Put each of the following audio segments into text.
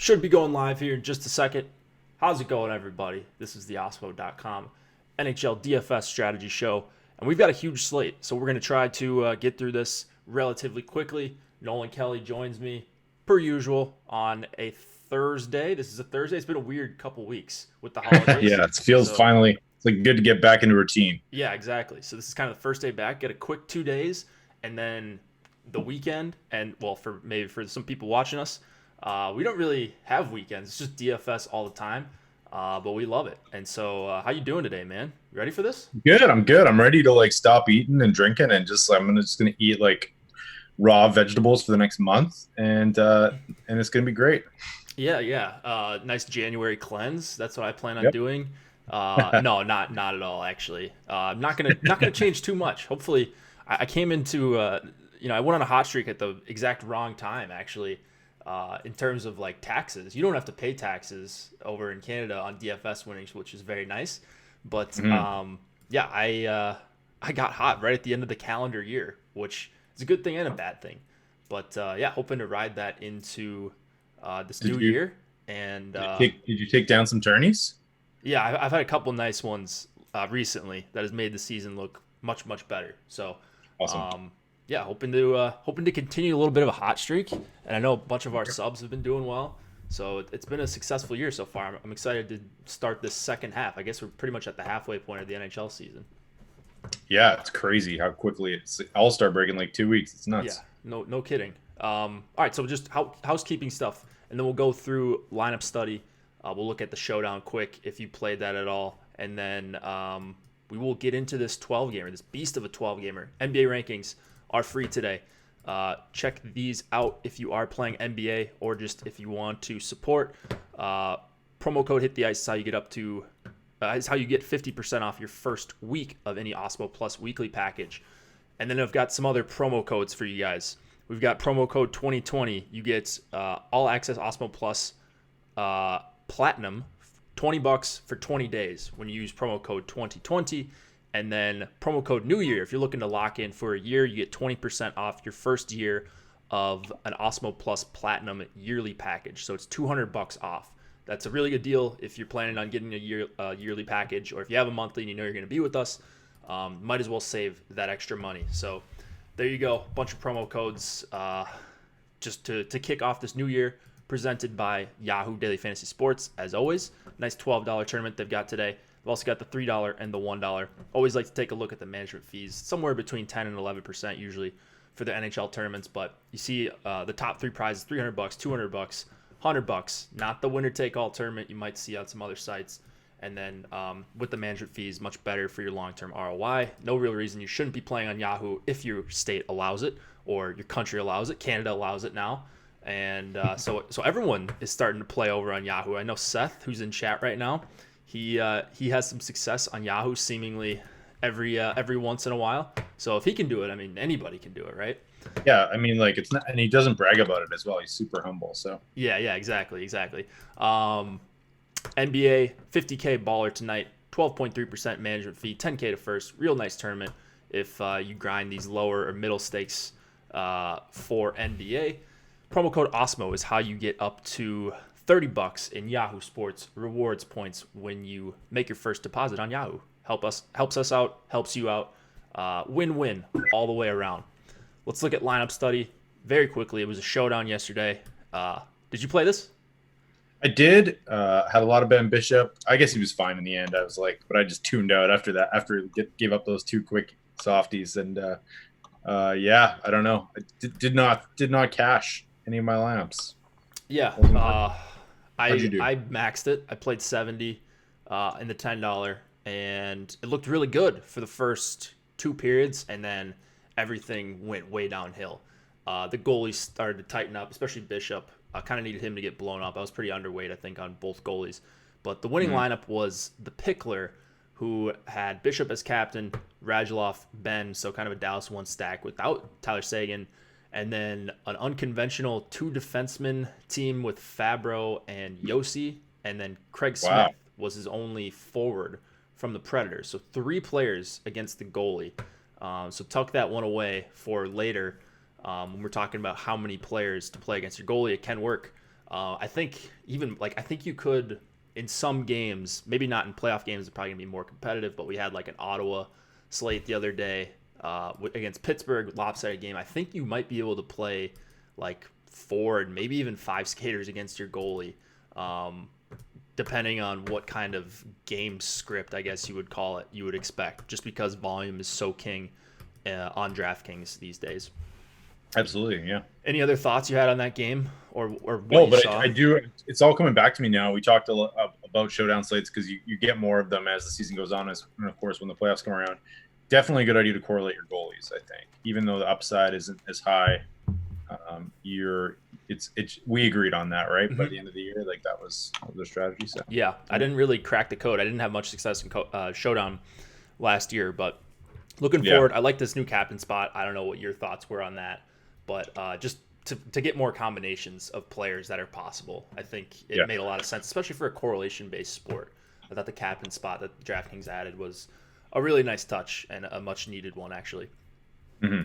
Should be going live here in just a second. How's it going, everybody? This is the Osmo.com NHL DFS Strategy Show, and we've got a huge slate, so we're going to try to get through this relatively quickly. Nolan Kelly joins me, per usual, on a Thursday. This is a Thursday. It's been a weird couple weeks with the holidays. Yeah, it feels So, finally it's like good to get back into routine. yeah, exactly. So this is kind of the first day back. Get a quick 2 days, and then the weekend. And well, for some people watching us, we don't really have weekends. It's just DFS all the time, but we love it. And so, how you doing today, man? You ready for this? Good, I'm good. I'm ready to like stop eating and drinking and just gonna eat like raw vegetables for the next month and it's gonna be great. Yeah, yeah. Nice January cleanse. That's what I plan on Yep. doing. No, not at all. Actually, I'm not gonna change too much. Hopefully, I came into I went on a hot streak at the exact wrong time. Actually, in terms of like taxes, you don't have to pay taxes over in Canada on DFS winnings, which is very nice. But Mhm. yeah, I got hot right at the end of the calendar year, which is a good thing and a bad thing. But yeah, hoping to ride that into this Did new you year. And did you take down some tourneys? yeah, I've had a couple nice ones recently that has made the season look much better. So Awesome. um, yeah, hoping to continue a little bit of a hot streak. And I know a bunch of our subs have been doing well. So it's been a successful year so far. I'm excited to start this second half. I guess we're pretty much at the halfway point of the NHL season. Yeah, it's crazy how quickly it's All-Star break in like 2 weeks. It's Yeah, nuts. no kidding. All right, so just housekeeping stuff, and then we'll go through lineup study. We'll look at the showdown quick if you played that at all, and then we will get into this 12 gamer, this beast of a 12 gamer. NBA rankings are free today. Check these out if you are playing NBA or just if you want to support. Promo code Hit the Ice is how you get up to. Is how you get 50% off your first week of any Osmo Plus weekly package. And then I've got some other promo codes for you guys. We've got promo code 2020. You get all access Osmo Plus Platinum, $20 for 20 days when you use promo code 2020. And then promo code New Year. If you're looking to lock in for a year, you get 20% off your first year of an Osmo Plus Platinum yearly package. So it's $200 off. That's a really good deal if you're planning on getting a yearly package, or if you have a monthly and you know you're going to be with us. Might as well save that extra money. So there you go. Bunch of promo codes just to kick off this new year, presented by Yahoo Daily Fantasy Sports. As always, nice $12 tournament they've got today. They've also got the $3 and the $1. Always like to take a look at the management fees, somewhere between 10 and 11% usually for the NHL tournaments. But you see the top three prizes: $300, $200, $100. Not the winner take all tournament you might see on some other sites. And then with the management fees, much better for your long-term ROI. No real reason you shouldn't be playing on Yahoo if your state allows it or your country allows it. Canada allows it now. And so everyone is starting to play over on Yahoo. I know Seth, who's in chat right now, he has some success on Yahoo seemingly every once in a while. So if he can do it, I mean, anybody can do it, right? Yeah, I mean like it's not, and he doesn't brag about it as well. He's super humble. So Yeah, exactly. NBA 50K baller tonight, 12.3% management fee, 10K to first. Real nice tournament if you grind these lower or middle stakes for NBA. Promo code OSMO is how you get up to $30 in Yahoo Sports rewards points when you make your first deposit on Yahoo. Helps us out, helps you out. Win-win all the way around. Let's look at lineup study very quickly. It was a showdown yesterday. Did you play this? I did. Had a lot of Ben Bishop. I guess he was fine in the end. I was like, but I just tuned out after that. After he gave up those two quick softies, and yeah, I don't know. I did not cash any of my lineups. Yeah, Wasn't hard. How'd you do? I maxed it. I played 70 in the $10, and it looked really good for the first two periods, and then everything went way downhill. The goalies started to tighten up, especially Bishop. I kind of needed him to get blown up. I was pretty underweight, I think, on both goalies. But the winning lineup was the Pickler, who had Bishop as captain, Radulov, Ben, so kind of a Dallas one stack without Tyler Seguin, and then an unconventional two defenseman team with Fabro and Yossi, and then Craig Smith Wow. was his only forward from the Predators. So three players against the goalie. So tuck that one away for later when we're talking about how many players to play against your goalie. It can work. I think I think you could in some games, maybe not in playoff games, it's probably gonna be more competitive. But we had like an Ottawa slate the other day against Pittsburgh, lopsided game. I think you might be able to play like 4 and maybe even 5 skaters against your goalie, depending on what kind of game script I guess you would call it. You would expect just because volume is so king on DraftKings these days. Absolutely, yeah. Any other thoughts you had on that game or what No, you but saw? I do. It's all coming back to me now. We talked about showdown slates because you get more of them as the season goes on, and of course when the playoffs come around. Definitely a good idea to correlate your goalies. I think, even though the upside isn't as high, we agreed on that, right? Mm-hmm. By the end of the year, like that was the strategy. So yeah, I didn't really crack the code. I didn't have much success in showdown last year, but looking forward, I like this new captain spot. I don't know what your thoughts were on that, but just to get more combinations of players that are possible, I think it made a lot of sense, especially for a correlation-based sport. I thought the captain spot that DraftKings added was a really nice touch and a much-needed one, actually. Mm-hmm.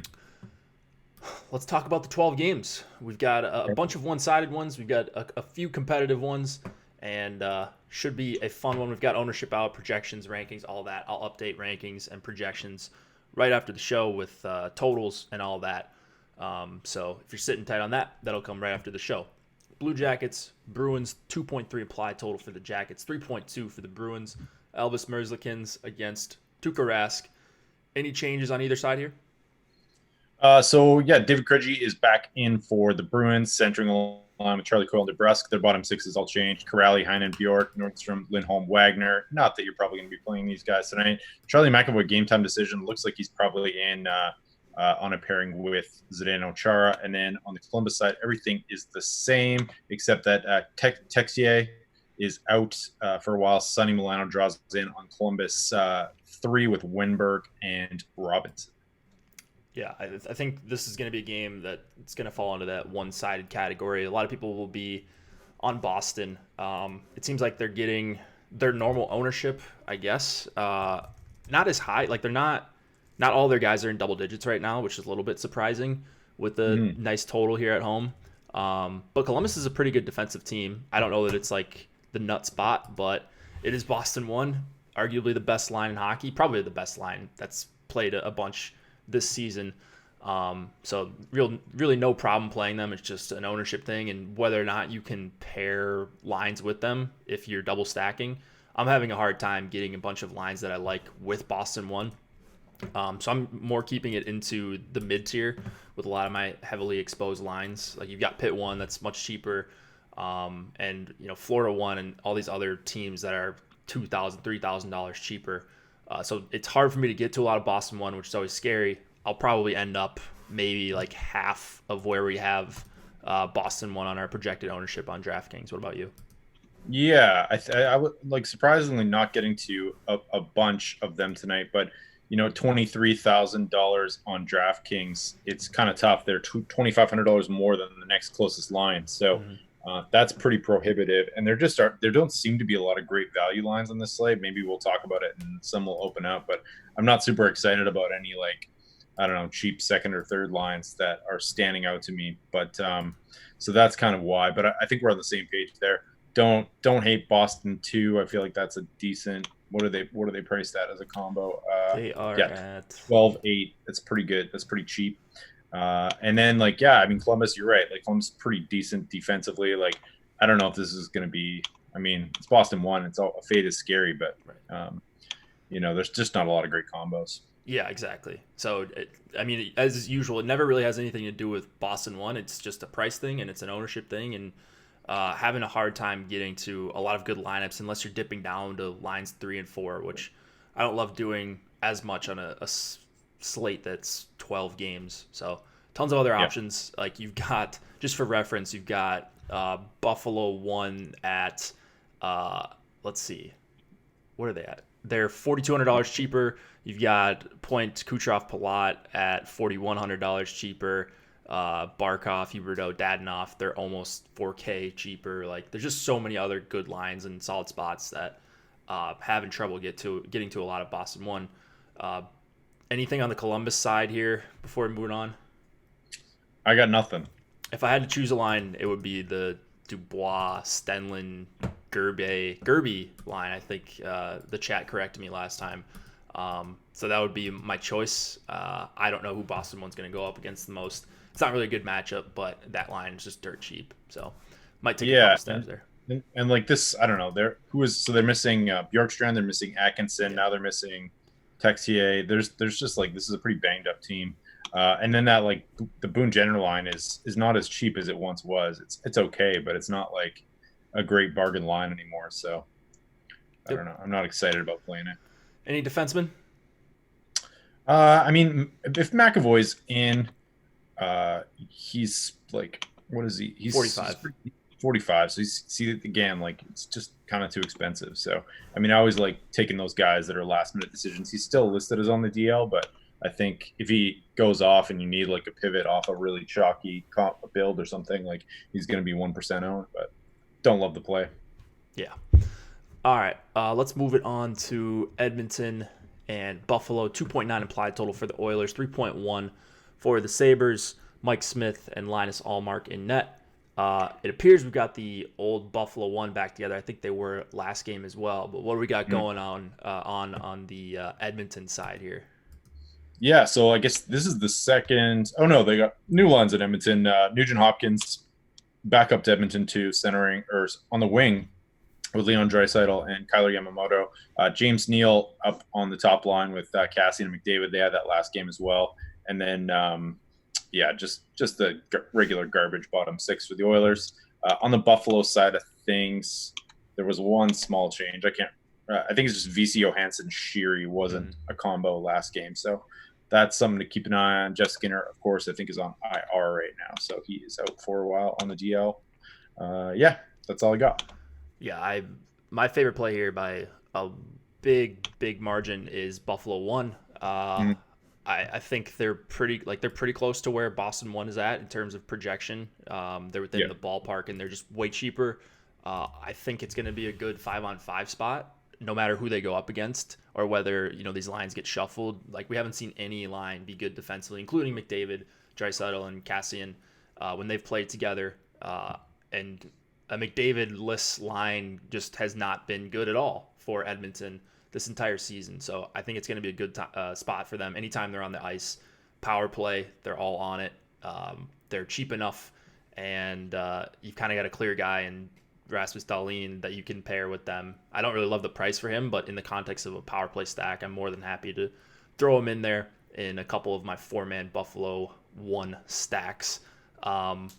Let's talk about the 12 games. We've got a bunch of one-sided ones. We've got a few competitive ones, and should be a fun one. We've got ownership out, projections, rankings, all that. I'll update rankings and projections right after the show with totals and all that. So if you're sitting tight on that, that'll come right after the show. Blue Jackets, Bruins, 2.3 applied total for the Jackets, 3.2 for the Bruins. Elvis Merzlikins against Tuukka Rask. Any changes on either side here? David Krejci is back in for the Bruins, centering along with Charlie Coyle and DeBrusk. Their bottom six is all changed. Corrali, Heinen, Bjork, Nordstrom, Lindholm, Wagner. Not that you're probably going to be playing these guys tonight. Charlie McAvoy game time decision. Looks like he's probably in on a pairing with Zdeno Chara. And then on the Columbus side, everything is the same except that Texier is out for a while. Sonny Milano draws in on Columbus 3 with Wenberg and Robinson. Yeah, I think this is going to be a game that it's going to fall into that one-sided category. A lot of people will be on Boston. It seems like they're getting their normal ownership, I guess. Not as high. Like they're not all their guys are in double digits right now, which is a little bit surprising with the nice total here at home. But Columbus is a pretty good defensive team. I don't know that it's like the nut spot, but it is Boston 1, arguably the best line in hockey, probably the best line that's played a bunch this season. So really no problem playing them. It's just an ownership thing and whether or not you can pair lines with them if you're double stacking. I'm having a hard time getting a bunch of lines that I like with Boston 1. So I'm more keeping it into the mid tier with a lot of my heavily exposed lines. Like you've got Pitt 1 that's much cheaper, and Florida 1 and all these other teams that are $2,000, $3,000 cheaper. So it's hard for me to get to a lot of Boston 1, which is always scary. I'll probably end up maybe like half of where we have Boston 1 on our projected ownership on DraftKings. What about you? Yeah, I would like surprisingly not getting to a bunch of them tonight, but $23,000 on DraftKings, it's kind of tough. They're $2,500 more than the next closest line, so that's pretty prohibitive. And there don't seem to be a lot of great value lines on this slate. Maybe we'll talk about it and some will open up, but I'm not super excited about any cheap second or third lines that are standing out to me. But so that's kind of why. But I think we're on the same page there. Don't hate Boston 2. I feel like that's a decent. What are they priced at as a combo? They are at 12.8. That's pretty good. That's pretty cheap. And then Columbus, you're right. Like Columbus is pretty decent defensively. Like I don't know if this is going to be. I mean, it's Boston 1. It's all a fade is scary, but there's just not a lot of great combos. Yeah, exactly. So, as usual, it never really has anything to do with Boston 1. It's just a price thing and it's an ownership thing. And having a hard time getting to a lot of good lineups unless you're dipping down to lines 3 and 4, which I don't love doing as much on a slate that's 12 games. So tons of other options. Like you've got, just for reference, you've got Buffalo 1 at, let's see, what are they at? They're $4,200 cheaper. You've got Point, Kucherov, Palat at $4,100 cheaper. Barkov, Huberdeau, Dadonov, they're almost $4K cheaper. Like there's just so many other good lines and solid spots that having trouble getting to a lot of Boston 1. Anything on the Columbus side here before we move on? I got nothing. If I had to choose a line, it would be the Dubois, Stenlin, Gerby line. I think the chat corrected me last time. So that would be my choice. I don't know who Boston one's going to go up against the most. It's not really a good matchup, but that line is just dirt cheap. So might take a couple steps there. And like this, I don't know. They're missing Bjorkstrand, they're missing Atkinson, now they're missing Texier. There's just like, this is a pretty banged up team. And then that, like, the Boone Jenner line is not as cheap as it once was. It's okay, but it's not like a great bargain line anymore. So I don't know. I'm not excited about playing it. Any defensemen? I mean, if McAvoy's in, he's like, what is he? He's 45. 45. So again, like, it's just kind of too expensive. So, I mean, I always like taking those guys that are last minute decisions. He's still listed as on the DL, but I think if he goes off and you need like a pivot off a really chalky build or something, like, he's going to be 1% owned, but don't love the play. Yeah. All right. Let's move it on to Edmonton and Buffalo. 2.9 implied total for the Oilers, 3.1 for the Sabres. Mike Smith and Linus Allmark in net. It appears we've got the old Buffalo one back together. I think they were last game as well. But what do we got going on the Edmonton side here? Yeah, so I guess this is the second. Oh no, they got new lines at Edmonton. Nugent Hopkins back up to Edmonton to centering or on the wing with Leon Draisaitl and Kyler Yamamoto. James Neal up on the top line with Cassian and McDavid. They had that last game as well. And then just the regular garbage bottom six for the Oilers. On the Buffalo side of things, there was one small change. I think it's just VC Johansson Sheary wasn't a combo last game, so that's something to keep an eye on. Jeff Skinner, of course, I think is on IR right now, so he is out for a while on the DL. That's all I got. Yeah, my favorite play here by a big margin is Buffalo 1. I think they're pretty close to where Boston 1 is at in terms of projection. They're within the ballpark, and they're just way cheaper. I think it's going to be a good 5-on-5 spot, no matter who they go up against or whether these lines get shuffled. Like, we haven't seen any line be good defensively, including McDavid, Draisaitl, and Cassian when they've played together. And a McDavid-less line just has not been good at all for Edmonton this entire season. So I think it's going to be a good spot for them anytime they're on the ice. Power play, they're all on it. They're cheap enough, and you've kind of got a clear guy in Rasmus Dahlin that you can pair with them. I don't really love the price for him, but in the context of a power play stack, I'm more than happy to throw him in there in a couple of my 4-man Buffalo 1 stacks. And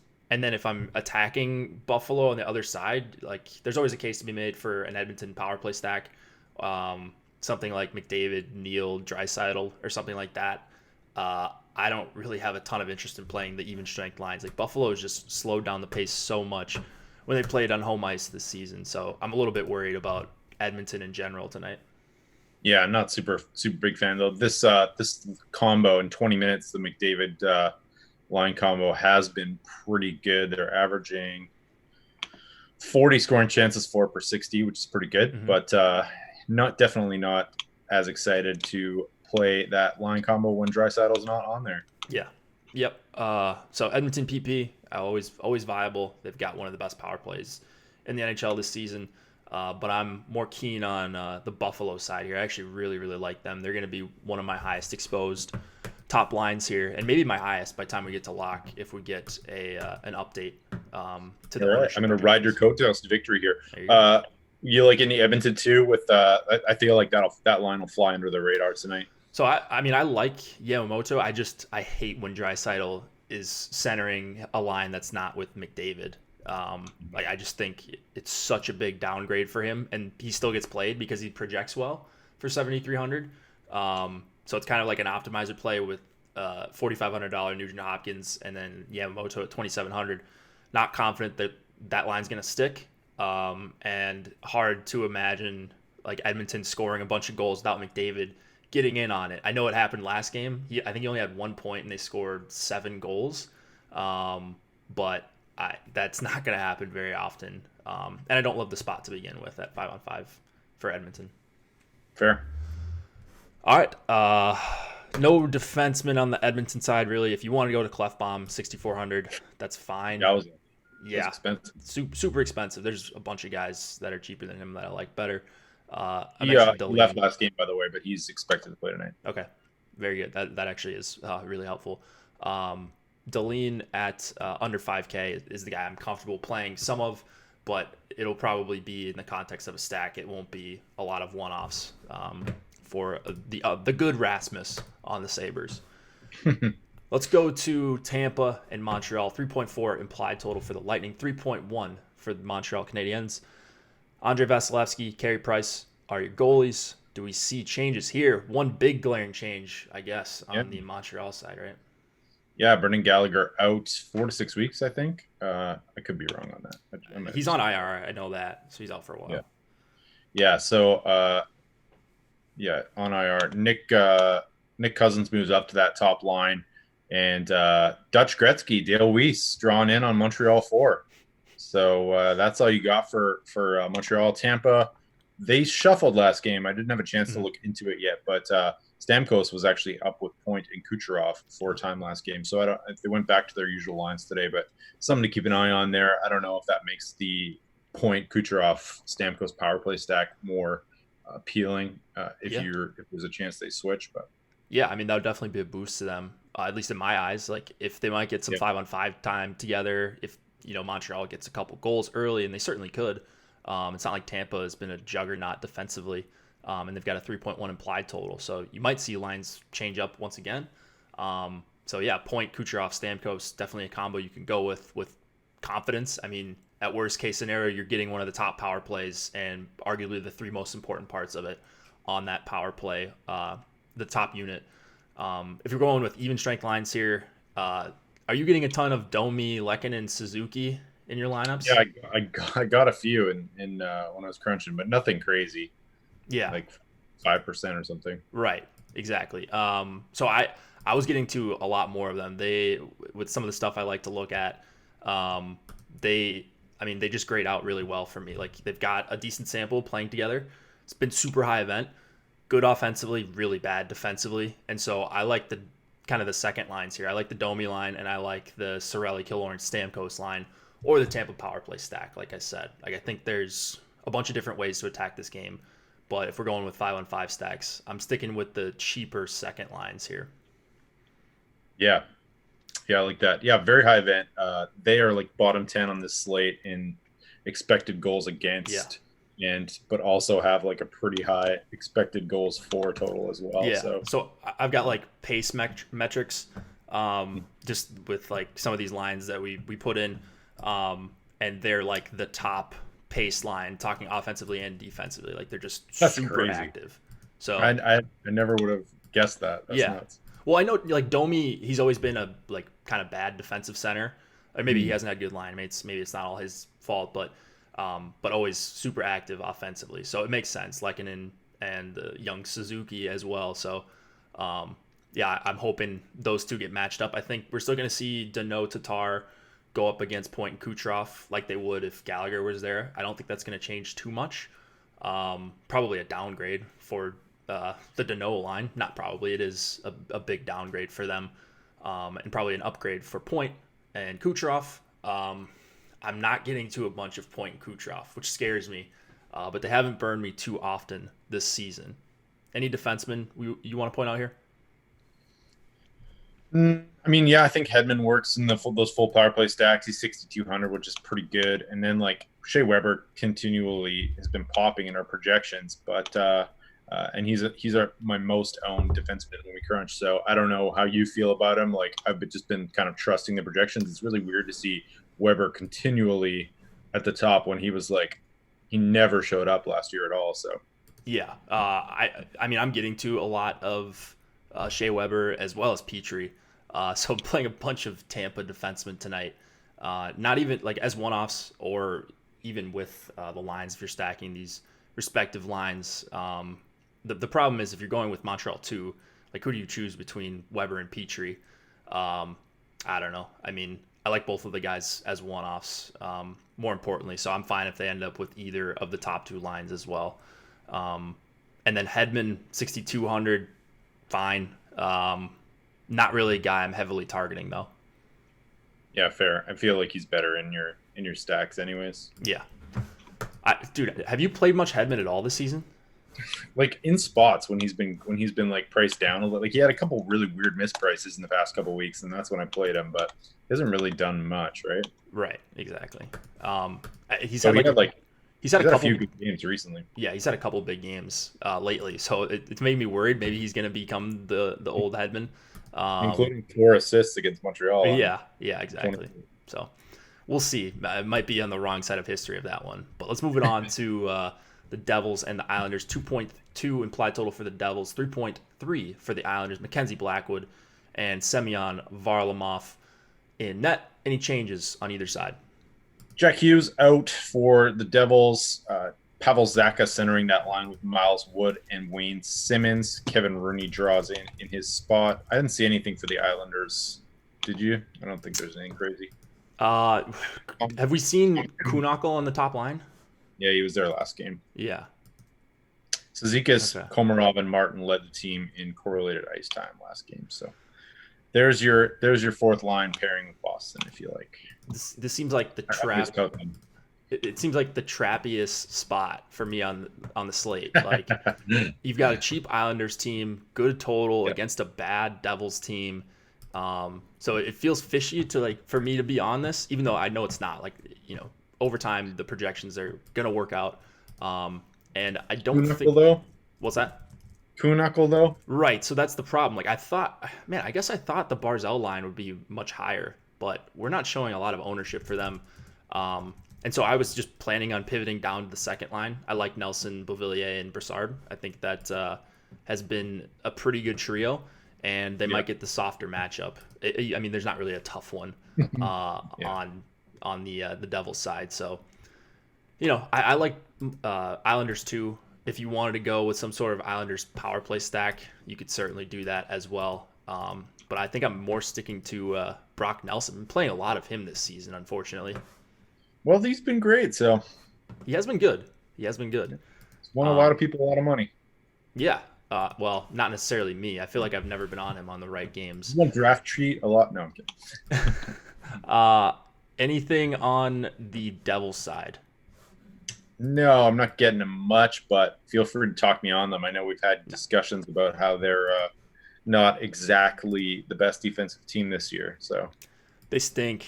then if I'm attacking Buffalo on the other side, like, there's always a case to be made for an Edmonton power play stack. Something like McDavid, Neal, Draisaitl, or something like that. I don't really have a ton of interest in playing the even strength lines. Like, Buffalo has just slowed down the pace so much when they played on home ice this season. So I'm a little bit worried about Edmonton in general tonight. Yeah, I'm not super big fan though. This combo in 20 minutes, the McDavid line combo has been pretty good. They're averaging 40 scoring chances 4 per 60, which is pretty good, but definitely not as excited to play that line combo when Draisaitl's not on there. Yeah. Yep. So Edmonton PP, always viable. They've got one of the best power plays in the NHL this season. But I'm more keen on the Buffalo side here. I actually really like them. They're going to be one of my highest exposed top lines here, and maybe my highest by the time we get to lock if we get an update to the ownership. I'm going to ride your coattails to victory here. You like any Edmonton too? With I feel like that line will fly under the radar tonight. So I mean I like Yamamoto. I hate when Draisaitl is centering a line that's not with McDavid. Like, I just think it's such a big downgrade for him, and he still gets played because he projects well for 7,300. So it's kind of like an optimizer play with $4,500 Nugent Hopkins and then Yamamoto at 2,700. Not confident that line's going to stick, and hard to imagine like Edmonton scoring a bunch of goals without McDavid getting in on it. I know it happened last game. I think he only had 1 point and they scored 7 goals, but that's not going to happen very often. And I don't love the spot to begin with at 5-on-5 for Edmonton. Fair. All right. No defenseman on the Edmonton side, really. If you want to go to Clefbaum, 6,400, that's fine. That was That's Yeah, expensive. super expensive. There's a bunch of guys that are cheaper than him that I like better. I He mentioned he left Deline. last game, by the way, but he's expected to play tonight. Okay, very good. That actually is really helpful. Deline at under 5K is the guy I'm comfortable playing some of, but it'll probably be in the context of a stack. It won't be a lot of one-offs for the good Rasmus on the Sabres. Let's go to Tampa and Montreal. 3.4 implied total for the Lightning. 3.1 for the Montreal Canadiens. Andre Vasilevsky, Carey Price are your goalies. Do we see changes here? One big glaring change, I guess, Yeah, on the Montreal side, right? yeah. Brendan Gallagher out 4 to 6 weeks, I think. I could be wrong on that. I might He's just, on IR, I know that, so he's out for a yeah, while. yeah. So yeah, on IR. Nick Cousins moves up to that top line, and Dutch Gretzky, Dale Weiss drawn in on Montreal 4. So that's all you got for Montreal. Tampa, they shuffled last game. I didn't have a chance to Mhm. look into it yet, but Stamkos was actually up with Point and Kucherov for time last game. So I don't if they went back to their usual lines today, but something to keep an eye on there. I don't know if that makes the Point Kucherov Stamkos power play stack more appealing Yeah. if there's a chance they switch. But Yeah, I mean, that would definitely be a boost to them, at least in my eyes. Like, if they might get some yeah, 5-on-5 time together, if, Montreal gets a couple goals early, and they certainly could. It's not like Tampa has been a juggernaut defensively, and they've got a 3.1 implied total. So you might see lines change up once again. So, yeah, Point, Kucherov, Stamkos, definitely a combo you can go with confidence. I mean, at worst case scenario, you're getting one of the top power plays and arguably the three most important parts of it on that power play, the top unit. If you're going with even strength lines here, are you getting a ton of Domi, Lekkinen, and Suzuki in your lineups? yeah, I got a few in when I was crunching, but nothing crazy, Yeah, like 5% or something. right. Exactly. So I was getting to a lot more of them. They with some of the stuff I like to look at, um, they they just grade out really well for me. Like they've got a decent sample playing together. It's been super high event, good offensively, really bad defensively, and so I like the kind of the second lines here. I like the Domi line, and I like the Sorelli, Killorn, Stamkos line, or the Tampa power play stack. Like I said, like I think there's a bunch of different ways to attack this game, but if we're going with 5-on-5 stacks, I'm sticking with the cheaper second lines here. Yeah, yeah, I like that. Yeah, very high event. They are like bottom 10 on this slate in expected goals Yeah, against, and but also have like a pretty high expected goals for total as well. yeah. So So I've got like pace metrics, just with like some of these lines that we put in, and they're like the top pace line, talking offensively and defensively. Like they're just that's super crazy. active. I So I, I never would have guessed that. That's yeah. nuts. Well, I know like Domi, he's always been a like kind of bad defensive center. Or maybe he Hmm. hasn't had good line mates. Maybe it's not all his fault, but always super active offensively. So it makes sense. Lekanen and young Suzuki as well. So yeah, I'm hoping those two get matched up. I think we're still going to see Dano Tatar go up against Point and Kucherov like they would if Gallagher was there. I don't think that's going to change too much. Probably a downgrade for the Dano line. Not probably. It is a big downgrade for them, and probably an upgrade for Point and Kucherov. I'm not getting to a bunch of Point and Kucherov, which scares me, but they haven't burned me too often this season. Any defensemen you want to point out here? I mean, yeah, I think Hedman works in those full power play stacks. He's 6,200, which is pretty good. And then like Shea Weber continually has been popping in our projections, but and he's my most owned defenseman when we crunch. So I don't know how you feel about him. Like just been kind of trusting the projections. It's really weird to see Weber continually at the top when he never showed up last year at all. So Yeah, I mean I'm getting to a lot of Shea Weber as well as Petrie. So I'm playing a bunch of Tampa defensemen tonight. Not even like as one-offs or even with the lines if you're stacking these respective lines. The problem is if you're going with Montreal 2, like who do you choose between Weber and Petrie? I don't know. I mean, I like both of the guys as one-offs. More importantly, so I'm fine if they end up with either of the top two lines as well. And then Hedman 6,200, fine. Not really a guy I'm heavily targeting though. yeah, fair. I feel like he's better in your stacks, anyways. Yeah. Dude, have you played much Hedman at all this season? Like in spots when he's been like priced down a little. Like he had a couple really weird misprices in the past couple weeks, and that's when I played him. But he hasn't really done much, right? Right, exactly. He's So had he's had a few good games recently. Yeah, he's had a couple big games lately, so it's made me worried. Maybe he's going to become the old Hedman, including 4 assists against Montreal. Yeah, exactly. So we'll see. It might be on the wrong side of history of that one, but let's move it on to the Devils and the Islanders. 2.2 implied total for the Devils, 3.3 for the Islanders. Mackenzie Blackwood and Semyon Varlamov in net. Any changes on either side? Jack Hughes out for the Devils. Pavel Zacha centering that line with Miles Wood and Wayne Simmons. Kevin Rooney draws in his spot. I didn't see anything for the Islanders. Did you? I don't think there's anything crazy. Have we seen Kuhnhackl on the top line? Yeah, he was there last game. Yeah. Zizekas, okay. Komarov, and Martin led the team in correlated ice time last game. So there's your fourth line pairing with Boston, if you like. This seems like the trap. It seems like the trappiest spot for me on the slate. Like you've got a cheap Islanders team, good total against a bad Devils team. So it feels fishy for me to be on this, even though I know it's not. Like, over time the projections are gonna work out. And I don't think. Though? What's that? Kuhnhackl though. Right. So that's the problem. Like I guess I thought the Barzal line would be much higher, but we're not showing a lot of ownership for them. And so I was just planning on pivoting down to the second line. I like Nelson, Beauvillier, and Brassard. I think that has been a pretty good trio, and they might get the softer matchup. There's not really a tough one on the Devils side. So, I like Islanders too. If you wanted to go with some sort of Islanders power play stack, you could certainly do that as well. But I think I'm more sticking to Brock Nelson. I'm playing a lot of him this season, unfortunately. Well, he's been great, so. He has been good. He's won a lot of people a lot of money. Yeah. Well, not necessarily me. I feel like I've never been on him on the right games. One draft treat a lot. No, I'm kidding. Anything on the Devils side? No, I'm not getting them much, but feel free to talk me on them. I know we've had discussions about how they're not exactly the best defensive team this year. So they stink.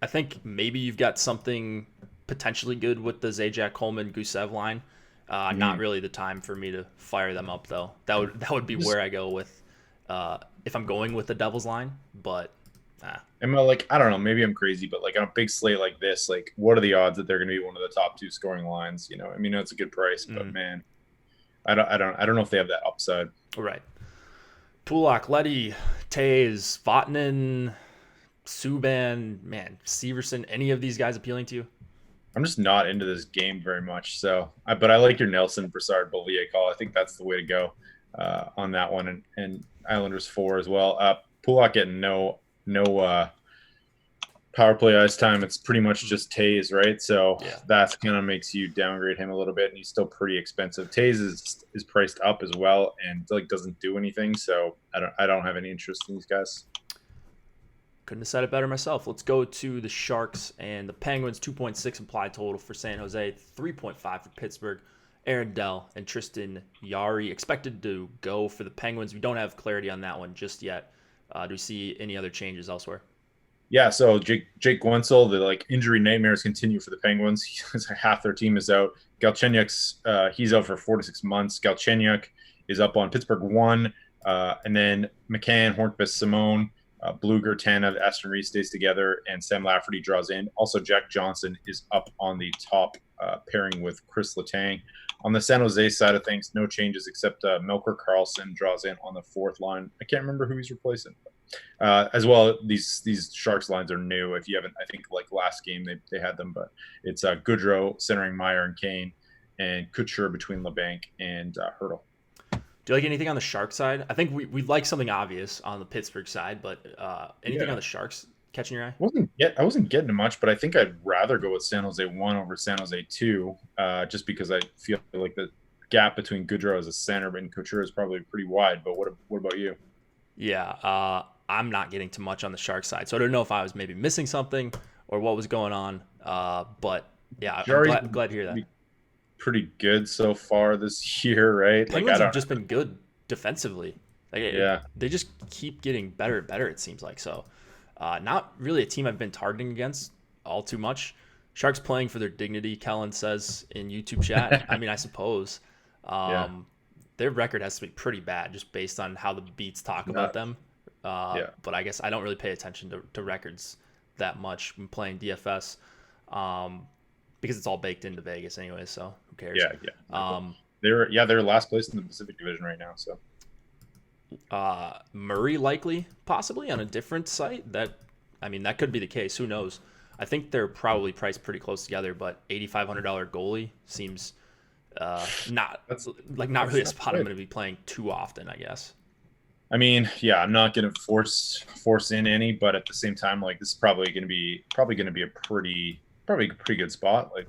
I think maybe you've got something potentially good with the Zajac, Coleman, Gusev line. Not really the time for me to fire them up though. That would be where I go with if I'm going with the Devils line. But am I I don't know, maybe I'm crazy, but on a big slate like this, what are the odds that they're going to be one of the top 2 scoring lines? It's a good price, but man, I don't know if they have that upside. Right. Pulock, Leddy, Tays, Vatanen, Subban, man, Severson, any of these guys appealing to you? I'm just not into this game very much. So, but I like your Nelson, Brassard, Beauvillier call. I think that's the way to go on that one, and Islanders 4 as well. Pulock getting no power play ice time. It's pretty much just Tays, right? So that kind of makes you downgrade him a little bit, and he's still pretty expensive. Tays is priced up as well, and doesn't do anything. So I don't have any interest in these guys. Couldn't have said it better myself. Let's go to the Sharks and the Penguins. 2.6 implied total for San Jose, 3.5 for Pittsburgh. Aaron Dell and Tristan Yari expected to go for the Penguins. We don't have clarity on that one just yet. Do we see any other changes elsewhere? Yeah, so Jake Guentzel, the injury nightmares continue for the Penguins. Half their team is out. Galchenyuk's he's out for 4 to 6 months. Galchenyuk is up on Pittsburgh 1, and then McCann, Hornqvist, Simone. Bluger, Tanev, Aston Reese stays together, and Sam Lafferty draws in. Also, Jack Johnson is up on the top pairing with Chris Letang. On the San Jose side of things, no changes except Melker Karlsson draws in on the 4th line. I can't remember who he's replacing. As well, these Sharks lines are new. If you haven't, I think last game they had them, but it's Goodrow centering Meyer and Kane, and Couture between LeBanc and Hurdle. Do you like anything on the Sharks side? I think we like something obvious on the Pittsburgh side, but anything on the Sharks catching your eye? I wasn't getting much, but I think I'd rather go with San Jose 1 over San Jose 2, just because I feel like the gap between Goodrow as a center and Couture is probably pretty wide. But what about you? Yeah, I'm not getting too much on the Sharks side, so I don't know if I was maybe missing something or what was going on. But yeah, I'm Jari's glad to hear that. been pretty good so far this year, right? Like I Penguins have don't just been good defensively. Like yeah. they just keep getting better and better. It seems like so. Not really a team I've been targeting against all too much. Sharks playing for their dignity, Kellen says in YouTube chat. I mean, I suppose Yeah. their record has to be pretty bad just based on how the beats talk about Not them. yeah. But I guess I don't really pay attention to records that much when playing DFS because it's all baked into Vegas anyway. So who cares? Yeah, yeah. They're last place in the Pacific Division right now, so Murray likely, possibly on a different site. I mean, that could be the case. Who knows? I think they're probably priced pretty close together, but $8,500 goalie seems not that's not really a not spot I'm good. going to be playing too often, I guess. I mean, yeah, I'm not gonna force in any, but at the same time, like this is probably gonna be a pretty good spot, like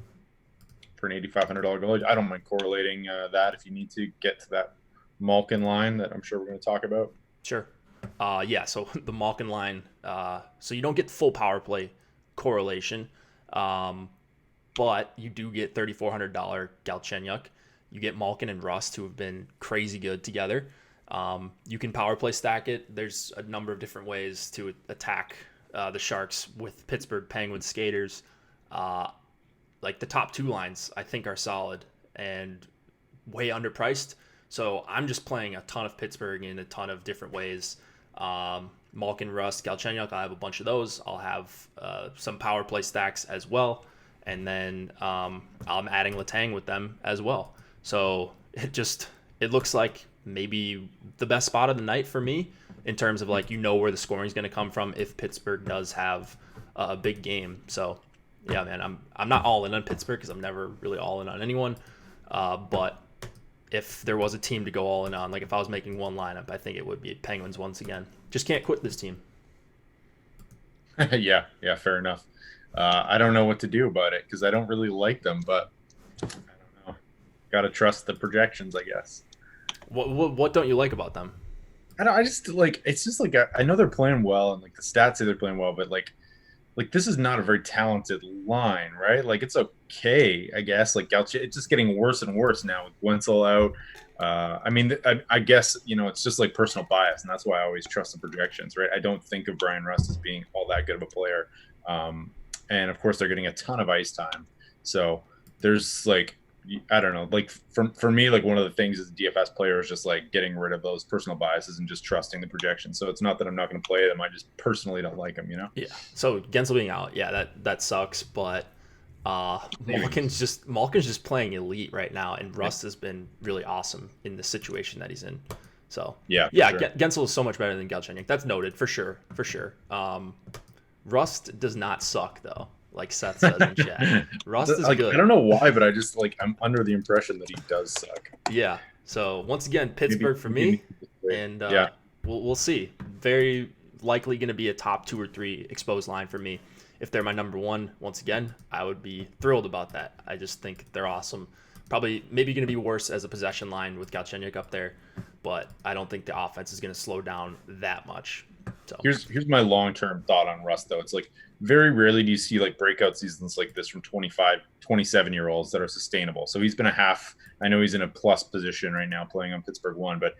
for an $8,500 goalie. I don't mind correlating that if you need to get to that Malkin line that I'm sure we're going to talk about. Sure. Yeah, so the Malkin line, so you don't get full power play correlation, but you do get $3,400 Galchenyuk. You get Malkin and Rust, who have been crazy good together. You can power play stack it. There's a number of different ways to attack the Sharks with Pittsburgh Penguins skaters. Like the top two lines, I think are solid and way underpriced. So I'm just playing a ton of Pittsburgh in a ton of different ways. Malkin, Rust, Galchenyuk, I'll have a bunch of those. I'll have some power play stacks as well. And then I'm adding Letang with them as well. So it looks like maybe the best spot of the night for me in terms of like, where the scoring is going to come from if Pittsburgh does have a big game. So yeah, man, I'm not all in on Pittsburgh because I'm never really all in on anyone. But if there was a team to go all in on, like if I was making one lineup, I think it would be Penguins once again. Just can't quit this team. Yeah, yeah, fair enough. I don't know what to do about it because I don't really like them, but I don't know. Got to trust the projections, I guess. What don't you like about them? I just like it's just like I know they're playing well and like the stats say they're playing well, but like this is not a very talented line, right? Like it's okay, I guess. Like Gauch, it's just getting worse and worse now with Wenzel out. I mean, I guess it's just like personal bias, and that's why I always trust the projections, right? I don't think of Brian Rust as being all that good of a player, and of course they're getting a ton of ice time. So there's like I don't know, like for me, like one of the things as a DFS player is just like getting rid of those personal biases and just trusting the projections. So it's not that I'm not going to play them. I just personally don't like them, Yeah. So Gensel being out, yeah, that sucks. But Malkin's just playing elite right now, and Rust has been really awesome in the situation that he's in. So yeah, sure. Sure. Gensel is so much better than Galchenyuk. That's noted for sure. Rust does not suck though. Like Seth says in chat. Rust is good. I don't know why, but I just like I'm under the impression that he does suck. Yeah. So once again, Pittsburgh for me, and yeah, we'll see. Very likely going to be a top 2 or 3 exposed line for me. If they're my number one, once again, I would be thrilled about that. I just think they're awesome. Probably maybe going to be worse as a possession line with Galchenyuk up there, but I don't think the offense is going to slow down that much. So here's my long-term thought on Rust though. It's like very rarely do you see like breakout seasons like this from 25, 27-year-olds that are sustainable. So he's been I know he's in a plus position right now playing on Pittsburgh 1, but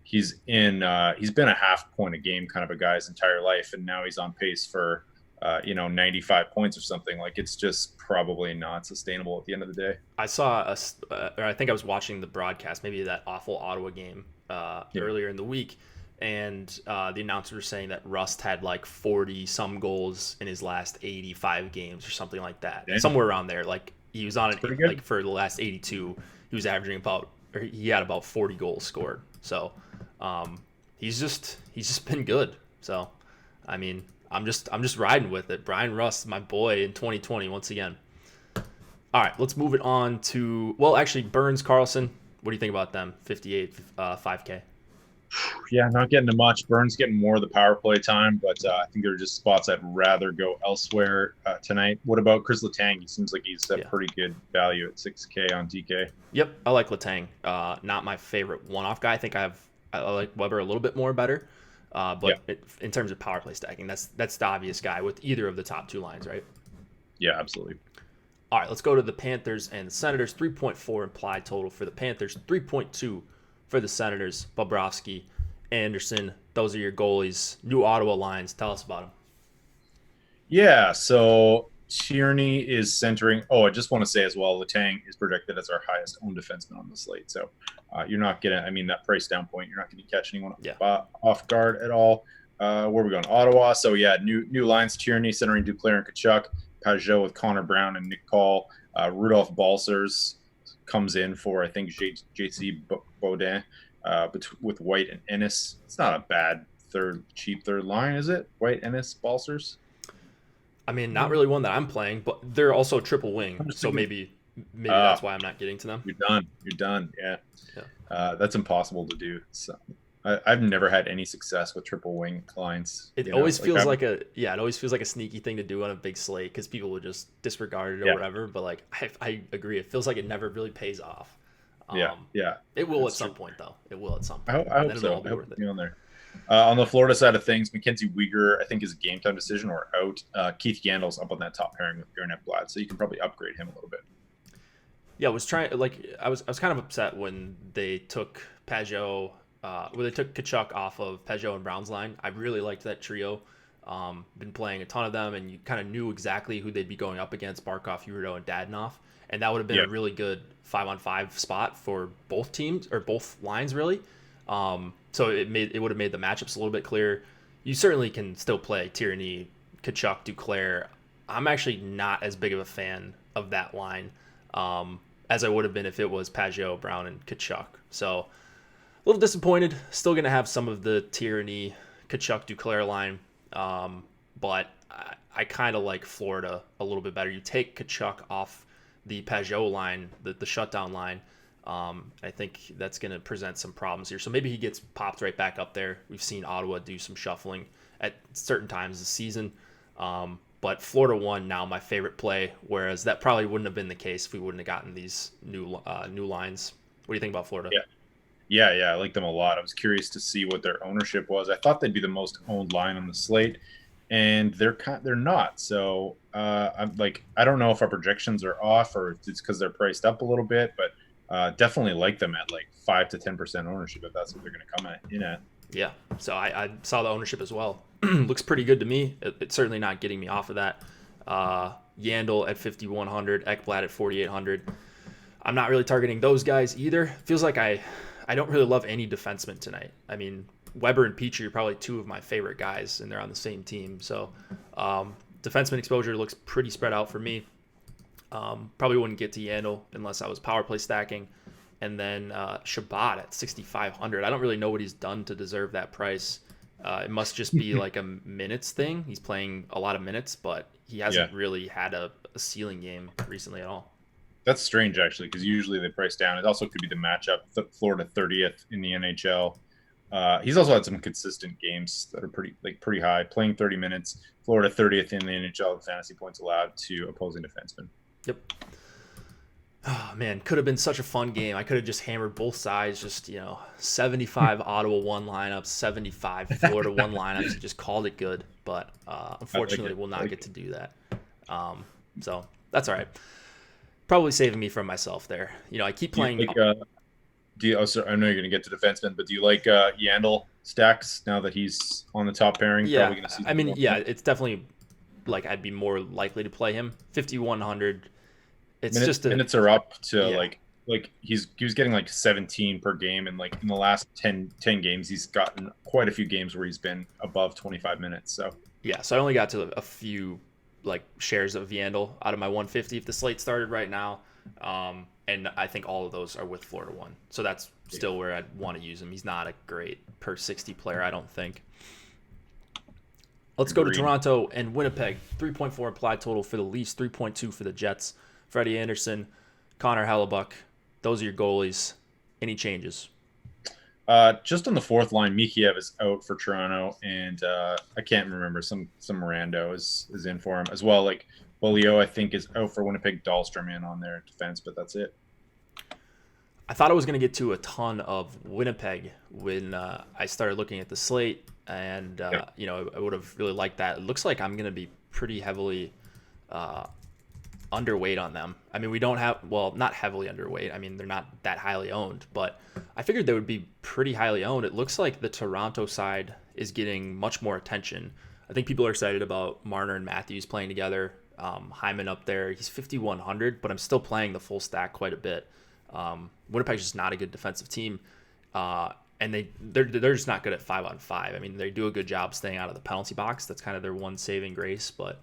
he's been a half point a game kind of a guy his entire life, and now he's on pace for 95 points or something. Like it's just probably not sustainable at the end of the day. I saw or I think I was watching the broadcast, maybe that awful Ottawa game earlier in the week, and the announcers were saying that Rust had like 40 some goals in his last 85 games or something like that. Damn. Somewhere around there. Like he was on it good. like for the last 82, he was averaging he had about 40 goals scored. So he's just been good. So I mean, I'm just riding with it. Brian Rust, my boy in 2020 once again. All right, let's move it on to actually Burns Carlson. What do you think about them? 58 5K. Yeah, not getting to much. Burns getting more of the power play time, but I think there are just spots I'd rather go elsewhere tonight. What about Chris Letang? He seems like he's at pretty good value at 6K on DK. Yep, I like Letang. Not my favorite one-off guy. I think I like Weber a little bit more better. But in terms of power play stacking, that's the obvious guy with either of the top 2 lines, right? Yeah, absolutely. All right, let's go to the Panthers and the Senators. 3.4 implied total for the Panthers, 3.2 for the Senators. Bobrovsky, Anderson, those are your goalies. New Ottawa lines. Tell us about them. Yeah, so Tierney is centering. Oh, I just want to say as well, Letang is projected as our highest owned defenseman on the slate. So you're not getting, I mean, that price down point, you're not going to catch anyone Yeah. off guard at all. Where are we going? Ottawa. So yeah, new lines: Tierney centering Duclair and Kachuk, Pajot with Connor Brown and Nick Call. Rudolph Balsers comes in for I think JC Baudin with White and Ennis. It's not a bad cheap third line, is it? White, Ennis, Balsers. I mean, not really one that I'm playing, but they're also triple wing, so maybe that's why I'm not getting to them. You're done. Yeah. Yeah. That's impossible to do. So I've never had any success with triple wing lines. It always feels like a sneaky thing to do on a big slate because people would just disregard it or whatever. But like, I agree. It feels like it never really pays off. Yeah. It will at some point, though. It will at some point. I hope so. I hope it'll be on there. On the Florida side of things, Mackenzie Weegar, I think, is a game time decision or out. Keith Yandle's up on that top pairing with Garnett Blatt, so you can probably upgrade him a little bit. Yeah, I was kind of upset when they took Pajot, when they took Kachuk off of Pajot and Brown's line. I really liked that trio. Been playing a ton of them, and you kind of knew exactly who they'd be going up against: Barkov, Huberdeau, and Dadonov, and that would have been a really good 5-on-5 spot for both teams or both lines, really. So it would have made the matchups a little bit clearer. You certainly can still play Tierney, Kachuk, Duclair. I'm actually not as big of a fan of that line as I would have been if it was Pajot, Brown, and Kachuk. So a little disappointed. Still going to have some of the Tierney, Kachuk, Duclair line, but I kind of like Florida a little bit better. You take Kachuk off the Pajot line, the shutdown line. I think that's going to present some problems here. So maybe he gets popped right back up there. We've seen Ottawa do some shuffling at certain times this season. But Florida won now my favorite play, whereas that probably wouldn't have been the case if we wouldn't have gotten these new lines. What do you think about Florida? Yeah, I like them a lot. I was curious to see what their ownership was. I thought they'd be the most owned line on the slate, and they're not. So I'm like, I don't know if our projections are off or if it's because they're priced up a little bit, but definitely like them at like 5 to 10% ownership if that's what they're going to come in at. Yeah, so I saw the ownership as well. Looks pretty good to me. It's certainly not getting me off of that. Yandle at 5,100, Ekblad at 4,800. I'm not really targeting those guys either. Feels like I don't really love any defenseman tonight. I mean, Weber and Petrie are probably two of my favorite guys, and they're on the same team. So defenseman exposure looks pretty spread out for me. Probably wouldn't get to Yandle unless I was power play stacking. And then Shabbat at 6,500. I don't really know what he's done to deserve that price. It must just be like a minutes thing. He's playing a lot of minutes, but he hasn't really had a ceiling game recently at all. That's strange, actually, because usually they price down. It also could be the matchup. Florida 30th in the NHL. He's also had some consistent games that are pretty high. Playing 30 minutes. Florida 30th in the NHL in fantasy points allowed to opposing defensemen. Yep. Oh, man, could have been such a fun game. I could have just hammered both sides, just, 75 Ottawa 1 lineups, 75 Florida 1 lineups, and just called it good. But unfortunately, we'll not get to do that. So that's all right. Probably saving me from myself there. I keep playing. I know you're going to get to defensemen, but do you like Yandle stacks now that he's on the top pairing? Yeah, I mean, it's definitely like I'd be more likely to play him. 5,100. It's minutes are up to like he was getting like 17 per game, and like in the last 10 games he's gotten quite a few games where he's been above 25 minutes. So I only got to a few like shares of Yandle out of my 150 if the slate started right now, and I think all of those are with Florida 1. So that's still where I'd want to use him. He's not a great per 60 player, I don't think. Let's go to Toronto and Winnipeg. 3.4 implied total for the Leafs, 3.2 for the Jets. Freddie Anderson, Connor Hellebuck, those are your goalies. Any changes? Just on the fourth line, Mikheyev is out for Toronto, and I can't remember. Some rando is in for him as well. Like Bolio, I think, is out for Winnipeg. Dahlstrom in on their defense, but that's it. I thought I was going to get to a ton of Winnipeg when I started looking at the slate, and I would have really liked that. It looks like I'm going to be pretty heavily underweight on them. I mean, we don't have, well, not heavily underweight. I mean, they're not that highly owned, but I figured they would be pretty highly owned. It looks like the Toronto side is getting much more attention. I think people are excited about Marner and Matthews playing together. Hyman up there, he's 5,100, but I'm still playing the full stack quite a bit. Winnipeg's just not a good defensive team, and they're just not good at 5-on-5. I mean, they do a good job staying out of the penalty box. That's kind of their one saving grace, but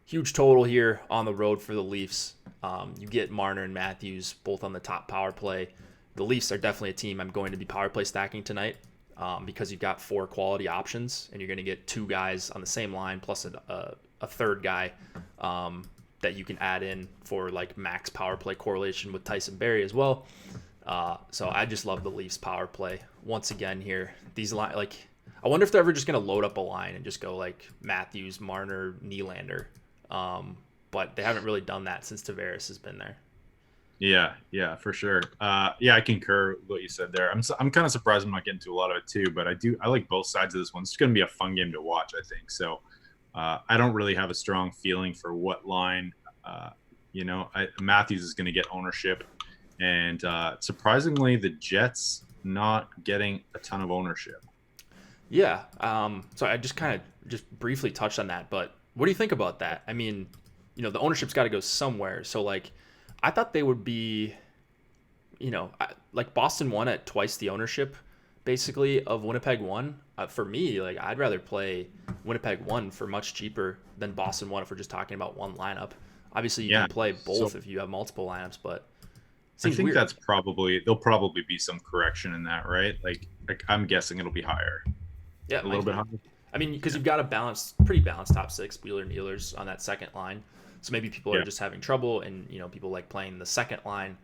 huge total here on the road for the Leafs. You get Marner and Matthews both on the top power play. The Leafs are definitely a team I'm going to be power play stacking tonight because you've got 4 quality options, and you're going to get 2 guys on the same line plus a third guy that you can add in for like max power play correlation with Tyson Barrie as well. So I just love the Leafs power play once again here. These like, I wonder if they're ever just going to load up a line and just go like Matthews, Marner, Nylander. But they haven't really done that since Tavares has been there. Yeah, for sure. I concur with what you said there. I'm kind of surprised I'm not getting to a lot of it too, but I like both sides of this one. It's going to be a fun game to watch, I think. So I don't really have a strong feeling for what line. Matthews is going to get ownership, and surprisingly, the Jets not getting a ton of ownership. Yeah. So I just kind of just briefly touched on that, but what do you think about that? I mean, the ownership's got to go somewhere. So like, I thought they would be, like Boston won at twice the ownership, basically, of Winnipeg won. For me, like I'd rather play Winnipeg won for much cheaper than Boston won if we're just talking about one lineup. Obviously, you can play both if you have multiple lineups, but I think weird. there'll probably be some correction in that, right? Like I'm guessing it'll be higher. Yeah, a little bit higher. I mean, because you've got a pretty balanced top 6, Wheeler, Nealers on that second line. So maybe people are just having trouble, and people like playing the second line.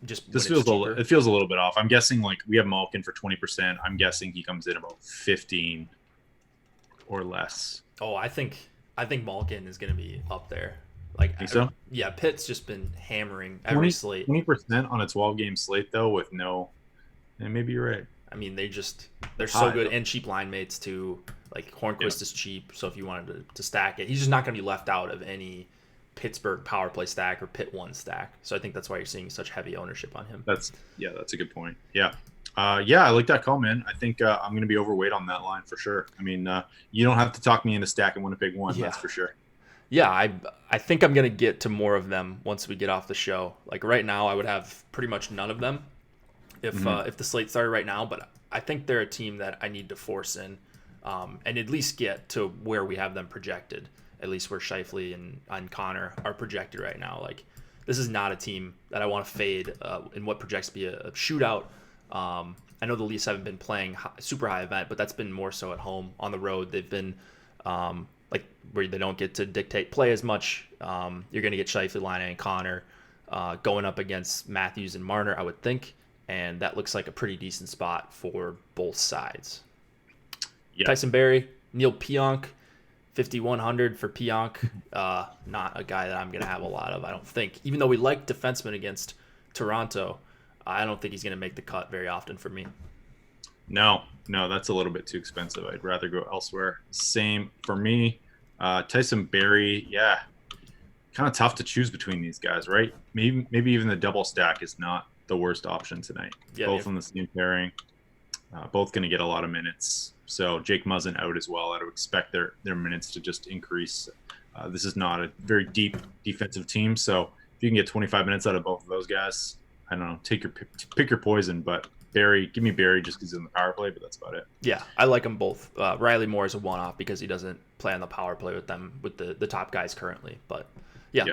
It feels a little bit off. I'm guessing like we have Malkin for 20%. I'm guessing he comes in about 15 or less. Oh, I think Malkin is going to be up there. Like, think so? Yeah, Pitt's just been hammering every slate. 20% on a 12-game slate though, with no. And maybe you're right. I mean, they're so good and cheap line mates too. Like Hornquist is cheap, so if you wanted to stack it, he's just not going to be left out of any Pittsburgh power play stack or Pitt 1 stack. So I think that's why you're seeing such heavy ownership on him. That's a good point. Yeah. I like that call, man. I think I'm going to be overweight on that line for sure. I mean, you don't have to talk me into stacking Winnipeg 1, that's for sure. Yeah, I think I'm going to get to more of them once we get off the show. Like right now, I would have pretty much none of them if the slate started right now, but I think they're a team that I need to force in and at least get to where we have them projected, at least where Scheifele and Connor are projected right now. Like, this is not a team that I want to fade in what projects to be a shootout. I know the Leafs haven't been playing super high event, but that's been more so at home. On the road, they've been like where they don't get to dictate play as much. You're going to get Scheifele, Laine, and Connor going up against Matthews and Marner, I would think. And that looks like a pretty decent spot for both sides. Yeah. Tyson Barrie, Neil Pionk, 5,100 for Pionk. Not a guy that I'm going to have a lot of, I don't think. Even though we like defensemen against Toronto, I don't think he's going to make the cut very often for me. No, that's a little bit too expensive. I'd rather go elsewhere. Same for me. Tyson Barrie, kind of tough to choose between these guys, right? Maybe even the double stack is not the worst option tonight. Both on the same pairing. Both going to get a lot of minutes. So Jake Muzzin out as well. I would expect their minutes to just increase. This is not a very deep defensive team, so if you can get 25 minutes out of both of those guys, I don't know, pick your poison. But Barrie, give me Barrie just because he's in the power play, but that's about it. Yeah, I like them both. Riley Moore is a one-off because he doesn't play on the power play with them with the top guys currently. But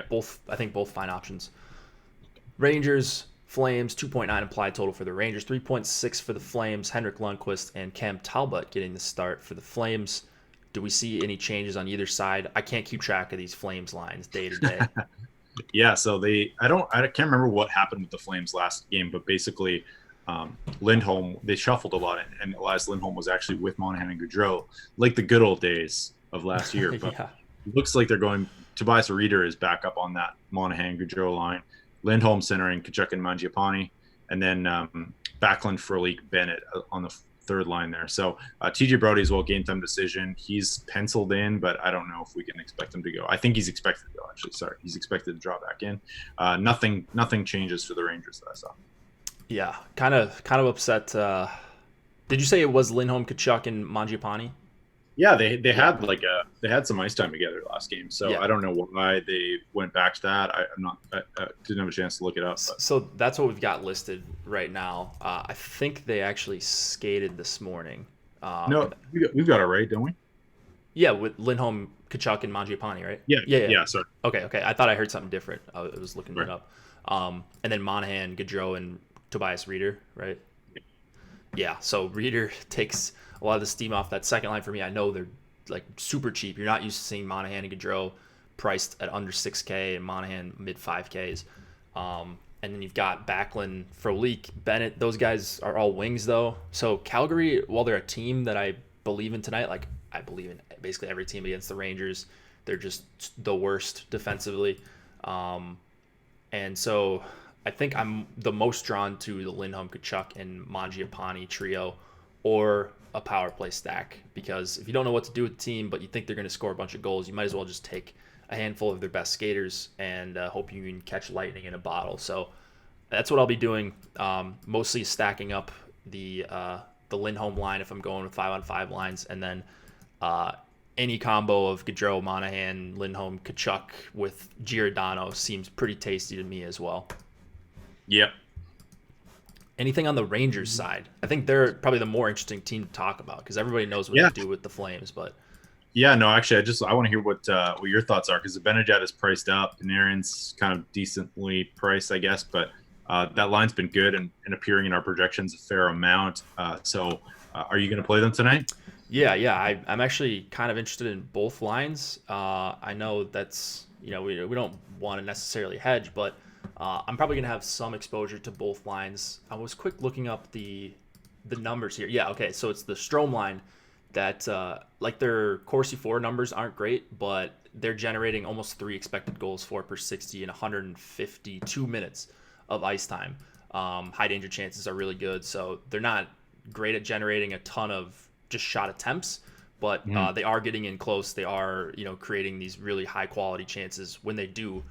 both, I think both fine options. Rangers, Flames, 2.9 implied total for the Rangers, 3.6 for the Flames. Henrik Lundqvist and Cam Talbot getting the start for the Flames. Do we see any changes on either side? I can't keep track of these Flames lines day to day. So I can't remember what happened with the Flames last game, but basically Lindholm, they shuffled a lot, and Elias Lindholm was actually with Monahan and Gaudreau, like the good old days of last year. But it looks like they're going. Tobias Reeder is back up on that Monahan Gaudreau line. Lindholm centering Kachuk and Mangiapane, and then Backlund, Frolik, Bennett on the third line there. So TJ Brody as well, game time decision. He's penciled in, but I don't know if we can expect him to go. I think he's expected to go, actually. Sorry. He's expected to draw back in. Nothing changes for the Rangers that I saw. Yeah, kind of upset. Did you say it was Lindholm, Kachuk, and Mangiapane? Yeah, they had some ice time together last game, so Yeah. I don't know why they went back to that. I didn't have a chance to look it up. But. So that's what we've got listed right now. I think they actually skated this morning. No, we've got it right, don't we? Yeah, with Lindholm, Kachuk, and Mangiapane, right? Yeah. Sorry. Okay. I thought I heard something different. I was looking Right. it up. And then Monahan, Gaudreau, and Tobias Reeder, right? Yeah. So Reeder takes a lot of the steam off that second line for me. I know they're like super cheap. You're not used to seeing Monahan and Gaudreau priced at under 6K and Monahan mid 5Ks. And then you've got Backlund, Frolik, Bennett. Those guys are all wings though. So Calgary, while they're a team that I believe in tonight, like I believe in basically every team against the Rangers, they're just the worst defensively. And so I think I'm the most drawn to the Lindholm, Kachuk, and Mangiapane trio, or a power play stack, because if you don't know what to do with the team but you think they're going to score a bunch of goals, you might as well just take a handful of their best skaters and hope you can catch lightning in a bottle. So that's what I'll be doing, mostly stacking up the Lindholm line if I'm going with 5-on-5 lines, and then any combo of Gaudreau, Monahan, Lindholm, Kachuk with Giordano seems pretty tasty to me as well. Yep. Anything on the Rangers side? I think they're probably the more interesting team to talk about because everybody knows what they do with the Flames. But yeah, no, actually, I want to hear what your thoughts are, because the Benajad is priced up, Panarin's kind of decently priced, I guess, but that line's been good and appearing in our projections a fair amount. So are you going to play them tonight? Yeah. I'm actually kind of interested in both lines. I know that's, we don't want to necessarily hedge, but I'm probably going to have some exposure to both lines. I was quick looking up the numbers here. Yeah, okay, so it's the Strome line that, like their Corsi 4 numbers aren't great, but they're generating almost 3 expected goals for per 60 in 152 minutes of ice time. High danger chances are really good, so they're not great at generating a ton of just shot attempts, but they are getting in close. They are, creating these really high quality chances when they do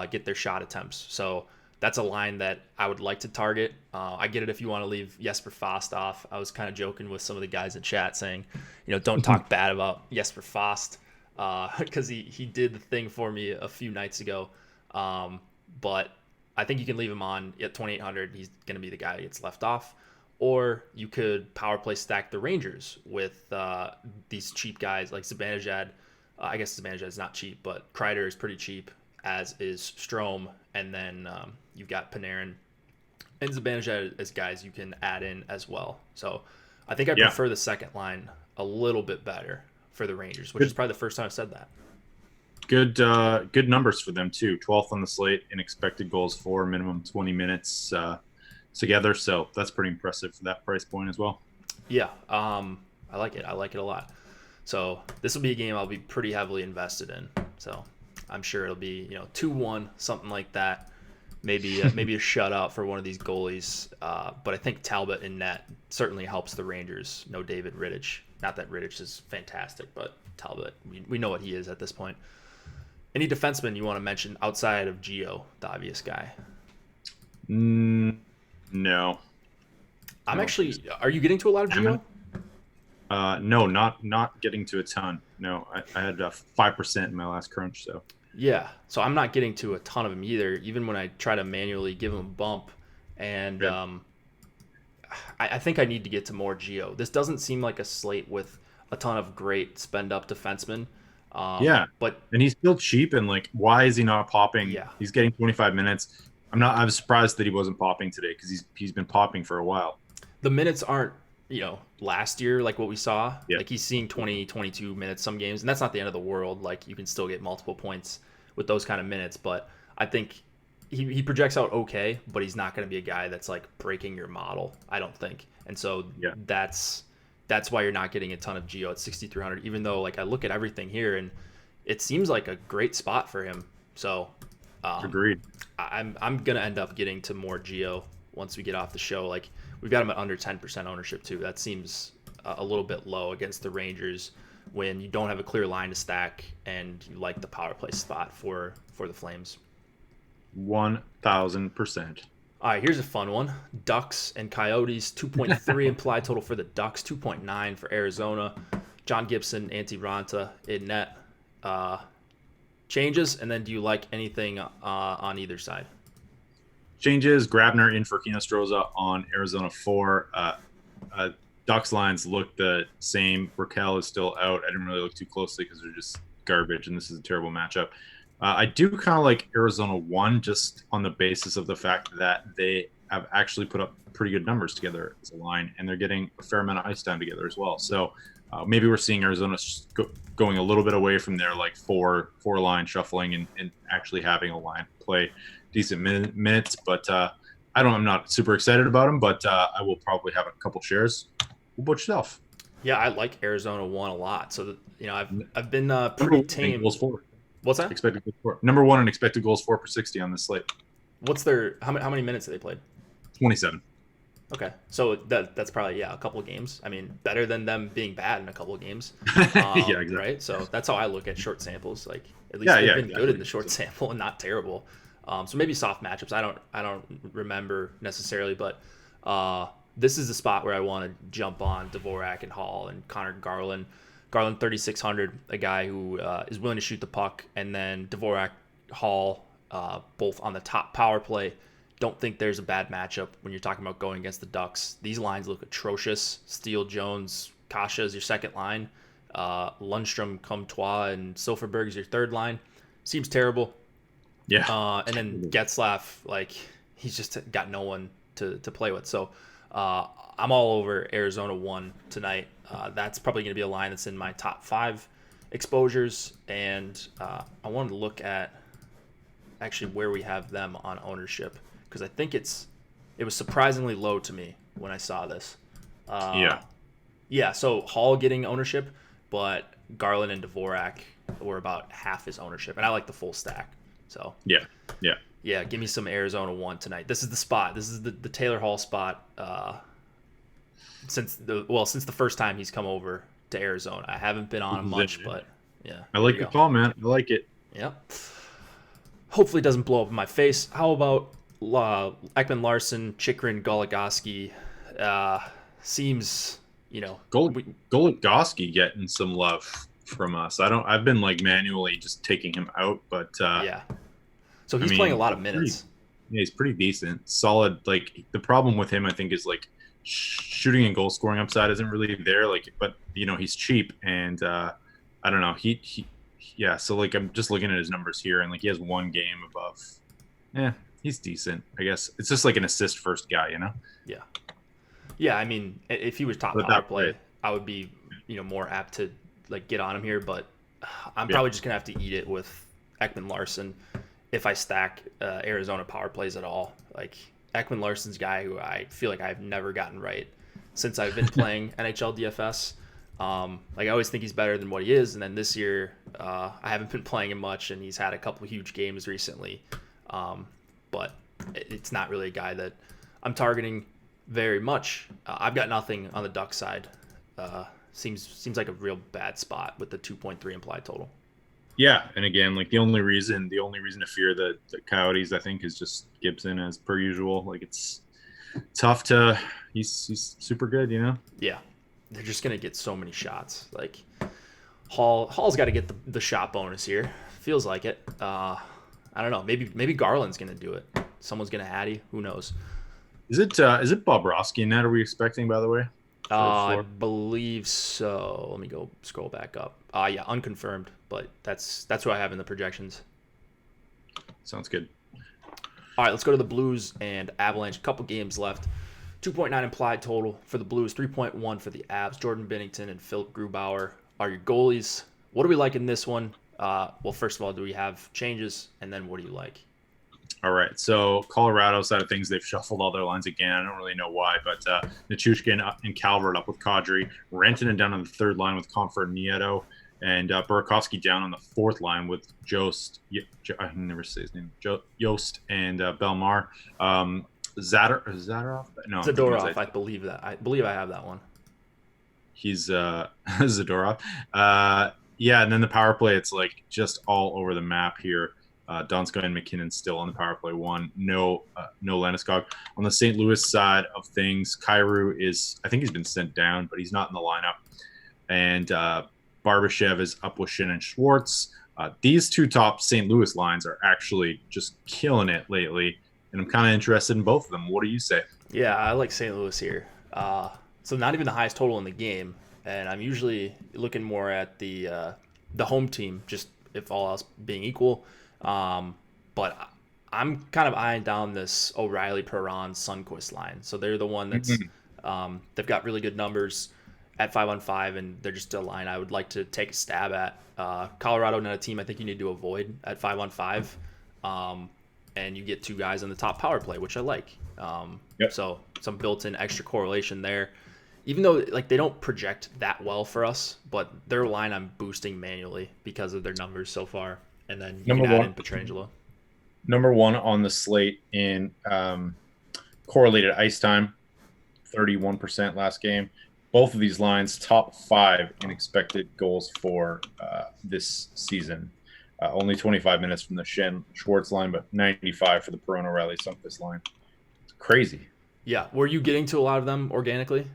get their shot attempts. So that's a line that I would like to target. I get it if you want to leave Jesper Fast off. I was kind of joking with some of the guys in chat saying, don't talk bad about Jesper Fast because he did the thing for me a few nights ago. But I think you can leave him on at 2,800. He's going to be the guy that gets left off. Or you could power play stack the Rangers with these cheap guys like Zibanejad. I guess Zibanejad is not cheap, but Kreider is pretty cheap, as is Strome, and then you've got Panarin and Zibanejad as guys you can add in as well. So I think I prefer the second line a little bit better for the Rangers, which is probably the first time I've said that. Good numbers for them too. 12th on the slate in expected goals for, minimum 20 minutes together. So that's pretty impressive for that price point as well. Yeah, I like it. I like it a lot. So this will be a game I'll be pretty heavily invested in. So I'm sure it'll be 2-1, something like that. Maybe a shutout for one of these goalies. But I think Talbot in net certainly helps the Rangers. No David Rittich. Not that Rittich is fantastic, but Talbot, we know what he is at this point. Any defenseman you want to mention outside of Gio, the obvious guy? No. I'm actually. Are you getting to a lot of Gio? No, not getting to a ton. No, I had 5% in my last crunch. So yeah, so I'm not getting to a ton of him either. Even when I try to manually give him a bump, and I think I need to get to more Gio. This doesn't seem like a slate with a ton of great spend up defensemen. But he's still cheap, and like, why is he not popping? Yeah, he's getting 25 minutes. I'm surprised that he wasn't popping today, because he's been popping for a while. The minutes aren't, last year like what we saw. Yeah. Like he's seeing 20, 22 minutes some games, and that's not the end of the world. Like you can still get multiple points with those kind of minutes, but I think he projects out okay, but he's not going to be a guy that's like breaking your model, I don't think. And so that's why you're not getting a ton of Gio at 6,300, even though like I look at everything here and it seems like a great spot for him. So Agreed. I'm going to end up getting to more Gio once we get off the show. Like we've got him at under 10% ownership too. That seems a little bit low against the Rangers when you don't have a clear line to stack and you like the power play spot for the Flames. 1,000%. All right, here's a fun one. Ducks and Coyotes, 2.3 implied total for the Ducks, 2.9 for Arizona. John Gibson, Antti Ranta in net. Changes, and then do you like anything on either side? Changes, Grabner in for Kinostroza on Arizona 4. Ducks lines look the same. Raquel is still out. I didn't really look too closely because they're just garbage, and this is a terrible matchup. I do kind of like Arizona 1 just on the basis of the fact that they have actually put up pretty good numbers together as a line, and they're getting a fair amount of ice time together as well. So maybe we're seeing Arizona going a little bit away from their like four line shuffling and actually having a line play decent minutes. But I'm not super excited about them, but I will probably have a couple shares. What about yourself? Yeah, I like Arizona 1 a lot. So I've been pretty tame. Goals for. What's that? Expected goals for. Number 1 in expected goals for per 60 on this slate. What's their how many minutes have they played? 27. Okay, so that's probably a couple of games. I mean, better than them being bad in a couple of games. Yeah, exactly. Right. So that's how I look at short samples. Like at least they've been good in the short sample and not terrible. So maybe soft matchups. I don't remember necessarily, but this is the spot where I want to jump on Dvorak and Hall and Connor Garland. Garland 3,600, a guy who is willing to shoot the puck, and then Dvorak, Hall, both on the top power play. Don't think there's a bad matchup when you're talking about going against the Ducks. These lines look atrocious. Steele, Jones, Kasha is your second line. Lundstrom, Comtois, and Silverberg is your third line. Seems terrible. Yeah. And then Getzlaf, like he's just got no one to play with. So I'm all over Arizona 1 tonight. That's probably going to be a line that's in my top 5 exposures. And I wanted to look at actually where we have them on ownership, because I think it was surprisingly low to me when I saw this. Yeah, so Hall getting ownership, but Garland and Dvorak were about half his ownership, and I like the full stack. So yeah, give me some Arizona 1 tonight. This is the spot. This is the Taylor Hall spot. Since the first time he's come over to Arizona, I haven't been on him much, but yeah. I like the call, man. I like it. Yep. Hopefully it doesn't blow up in my face. How about Ekman Larson, Chikrin, Goligoski? Seems, Goligoski getting some love from us. I've been like manually just taking him out, but yeah. So he's playing a lot of minutes. He's pretty decent, solid. Like the problem with him, I think, is like shooting and goal scoring upside isn't really there. Like, but he's cheap, and I don't know. So like I'm just looking at his numbers here, and like he has one game above. Yeah, he's decent. I guess it's just like an assist first guy, Yeah. Yeah, I mean, if he was top power play, I would be more apt to like get on him here, but I'm probably just gonna have to eat it with Ekman Larson if I stack Arizona power plays at all. Like Ekman Larson's a guy who I feel like I've never gotten right since I've been playing NHL DFS. Like I always think he's better than what he is, and then this year I haven't been playing him much, and he's had a couple huge games recently. But it's not really a guy that I'm targeting very much. I've got nothing on the Duck side. Seems like a real bad spot with the 2.3 implied total. Yeah, and again, like the only reason to fear the Coyotes, I think, is just Gibson as per usual. Like it's tough to. He's super good, Yeah, they're just gonna get so many shots. Like Hall's got to get the shot bonus here. Feels like it. I don't know. Maybe Garland's gonna do it. Someone's gonna Hattie. Who knows? Is it Bobrovsky in that? Are we expecting, by the way? I believe so. Let me go scroll back up. Yeah, unconfirmed, but that's who I have in the projections. Sounds good. All right, let's go to the Blues and Avalanche. A couple games left. 2.9 implied total for the Blues, 3.1 for the Avs. Jordan Binnington and Philip Grubauer are your goalies. What do we like in this one? Well, first of all, do we have changes? And then what do you like? All right, so Colorado side of things, they've shuffled all their lines again. I don't really know why, but Nichushkin and Calvert up with Kadri, Rantanen down on the third line with Comfort and Nieto, and Burakovsky down on the fourth line with Jost. I can never say his name. Jost and Belmar. Zadorov? No, I'm thinking of Zadorov, I believe that. I believe I have that one. he's Zadorov. Yeah, and then the power play, it's like just all over the map here. Donskoy and McKinnon still on the power play one. No Landeskog. On the St. Louis side of things, Kyrou is, I think he's been sent down, but he's not in the lineup. And Barbashev is up with Shin and Schwartz. These two top St. Louis lines are actually just killing it lately, and I'm kind of interested in both of them. What do you say? Yeah, I like St. Louis here. So not even the highest total in the game, and I'm usually looking more at the home team, just if all else being equal. But I'm kind of eyeing down this O'Reilly, Perron, Sundqvist line. So they're the one that's they've got really good numbers at 5-on-5, and they're just a line I would like to take a stab at. Colorado, not a team I think you need to avoid at 5-on-5. And you get two guys on the top power play, which I like. So some built-in extra correlation there. Even though like they don't project that well for us, but their line I'm boosting manually because of their numbers so far. And then you can add in Pietrangelo. Number one on the slate in correlated ice time, 31% last game. Both of these lines, top 5 in expected goals for this season. Only 25 minutes from the Shen Schwartz line, but 95 for the Perron O'Reilly Sundqvist line. It's crazy. Yeah. Were you getting to a lot of them organically?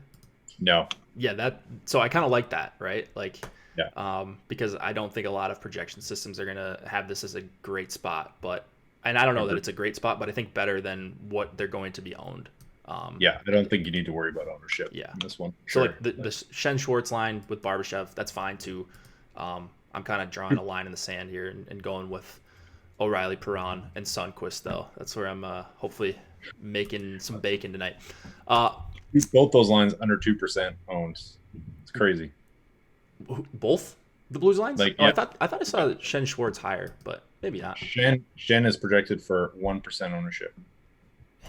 No. Yeah, so I kind of like that, right? Like, yeah. Because I don't think a lot of projection systems are going to have this as a great spot, and I don't know that it's a great spot, but I think better than what they're going to be owned. Yeah, I don't think you need to worry about ownership in this one. Sure. So like the Shen Schwartz line with Barbashev, that's fine too. I'm kind of drawing a line in the sand here and going with O'Reilly, Perron, and Sundqvist, though. That's where I'm hopefully making some bacon tonight. Both those lines under 2% owned. It's crazy. Both the Blues lines? Like, yeah. I thought I saw Shen Schwartz higher, but maybe not. Shen is projected for 1% ownership.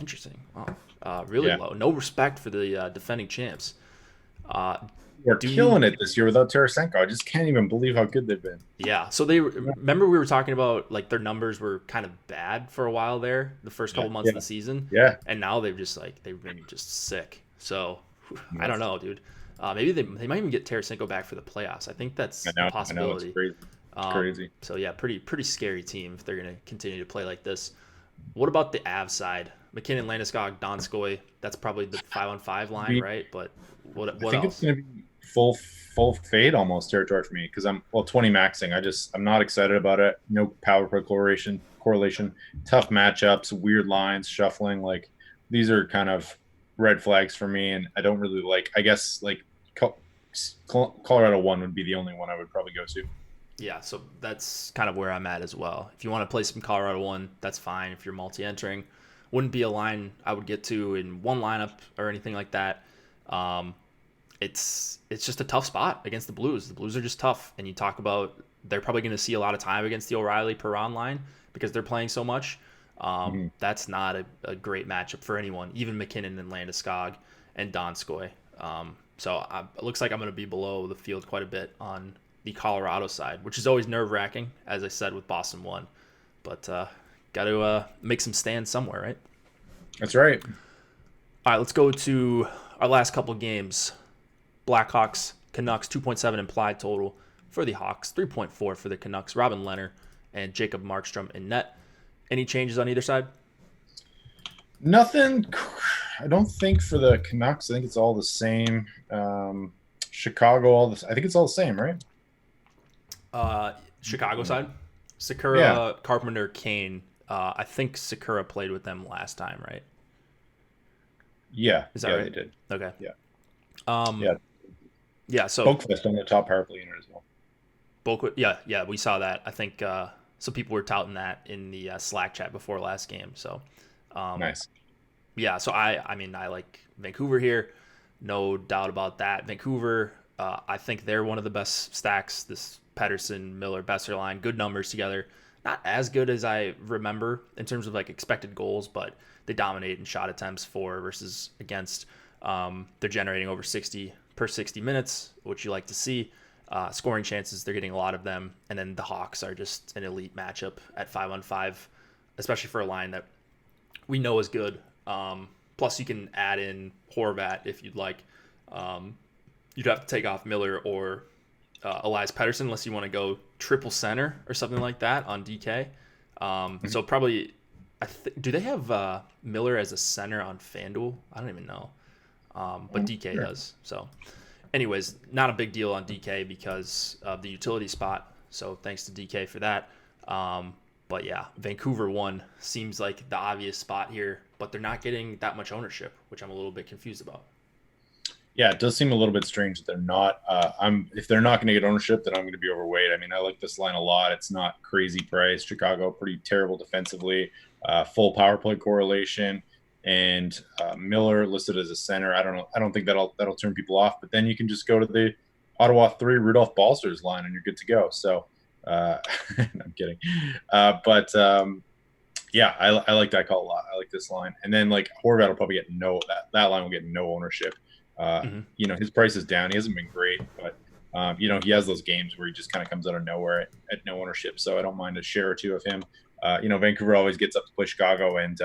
Interesting. Wow. Really low. No respect for the defending champs. We're killing it this year without Tarasenko. I just can't even believe how good they've been. Yeah. So remember we were talking about like their numbers were kind of bad for a while there, the first couple months of the season. Yeah. And now they've been just sick. So I don't know, dude. Maybe they might even get Tarasenko back for the playoffs. I think that's a possibility. I know, it's crazy. So yeah, pretty scary team if they're gonna continue to play like this. What about the Avs side? McKinnon, Landeskog, Donskoy. That's probably the 5-on-5 line, right? But what I think else? It's gonna be full fade almost territory for me because I'm 20 maxing. I'm not excited about it. No power play correlation. Tough matchups, weird lines, shuffling. Like these are kind of red flags for me, and I don't really like. I guess like Colorado 1 would be the only one I would probably go to. Yeah, so that's kind of where I'm at as well. If you want to play some Colorado 1, that's fine. If you're multi-entering, wouldn't be a line I would get to in one lineup or anything like that. It's just a tough spot against the Blues. The Blues are just tough, and you talk about they're probably going to see a lot of time against the O'Reilly Perron line because they're playing so much. That's not a great matchup for anyone, even McKinnon and Landeskog and Donskoy. So it looks like I'm going to be below the field quite a bit on the Colorado side, which is always nerve-wracking, as I said with Boston 1. But got to make some stands somewhere, right? That's right. All right, let's go to our last couple games. Blackhawks, Canucks, 2.7 implied total for the Hawks, 3.4 for the Canucks. Robin Lehner and Jacob Markstrom in net. Any changes on either side? Nothing. I don't think for the Canucks. I think it's all the same. Chicago, I think it's all the same, right? Chicago side? Sakura, Carpenter, Kane. I think Sakura played with them last time, right? Yeah. Is that right? They did. Okay. Yeah. Yeah, so Boquist on the top power play unit as well. Boquist, yeah, we saw that. I think some people were touting that in the Slack chat before last game. So nice. Yeah, so I mean I like Vancouver here, no doubt about that. Vancouver, I think they're one of the best stacks. This Pettersson, Miller, Besser line, good numbers together. Not as good as I remember in terms of like expected goals, but they dominate in shot attempts for versus against. They're generating over 60 per 60 minutes, which you like to see. Scoring chances, they're getting a lot of them. And then the Hawks are just an elite matchup at 5-on-5, especially for a line that we know is good Plus, you can add in Horvat if you'd like. You'd have to take off Miller or Elias Pettersson unless you want to go triple center or something like that on DK. So probably, do they have Miller as a center on FanDuel? I don't even know. But DK does. So anyways, not a big deal on DK because of the utility spot. So thanks to DK for that. But yeah, Vancouver 1 seems like the obvious spot here, but they're not getting that much ownership, which I'm a little bit confused about. Yeah, it does seem a little bit strange that they're not. If they're not going to get ownership, then I'm going to be overweight. I mean, I like this line a lot. It's not crazy price. Chicago pretty terrible defensively. Full power play correlation, and Miller listed as a center. I don't know. I don't think that'll turn people off. But then you can just go to the Ottawa 3 Rudolph Balcers line, and you're good to go. So I'm kidding. Yeah, I like that call a lot. I like this line, and then like Horvat will probably get that line will get no ownership. His price is down. He hasn't been great, but he has those games where he just kind of comes out of nowhere at no ownership. So I don't mind a share or two of him. Vancouver always gets up to play Chicago, and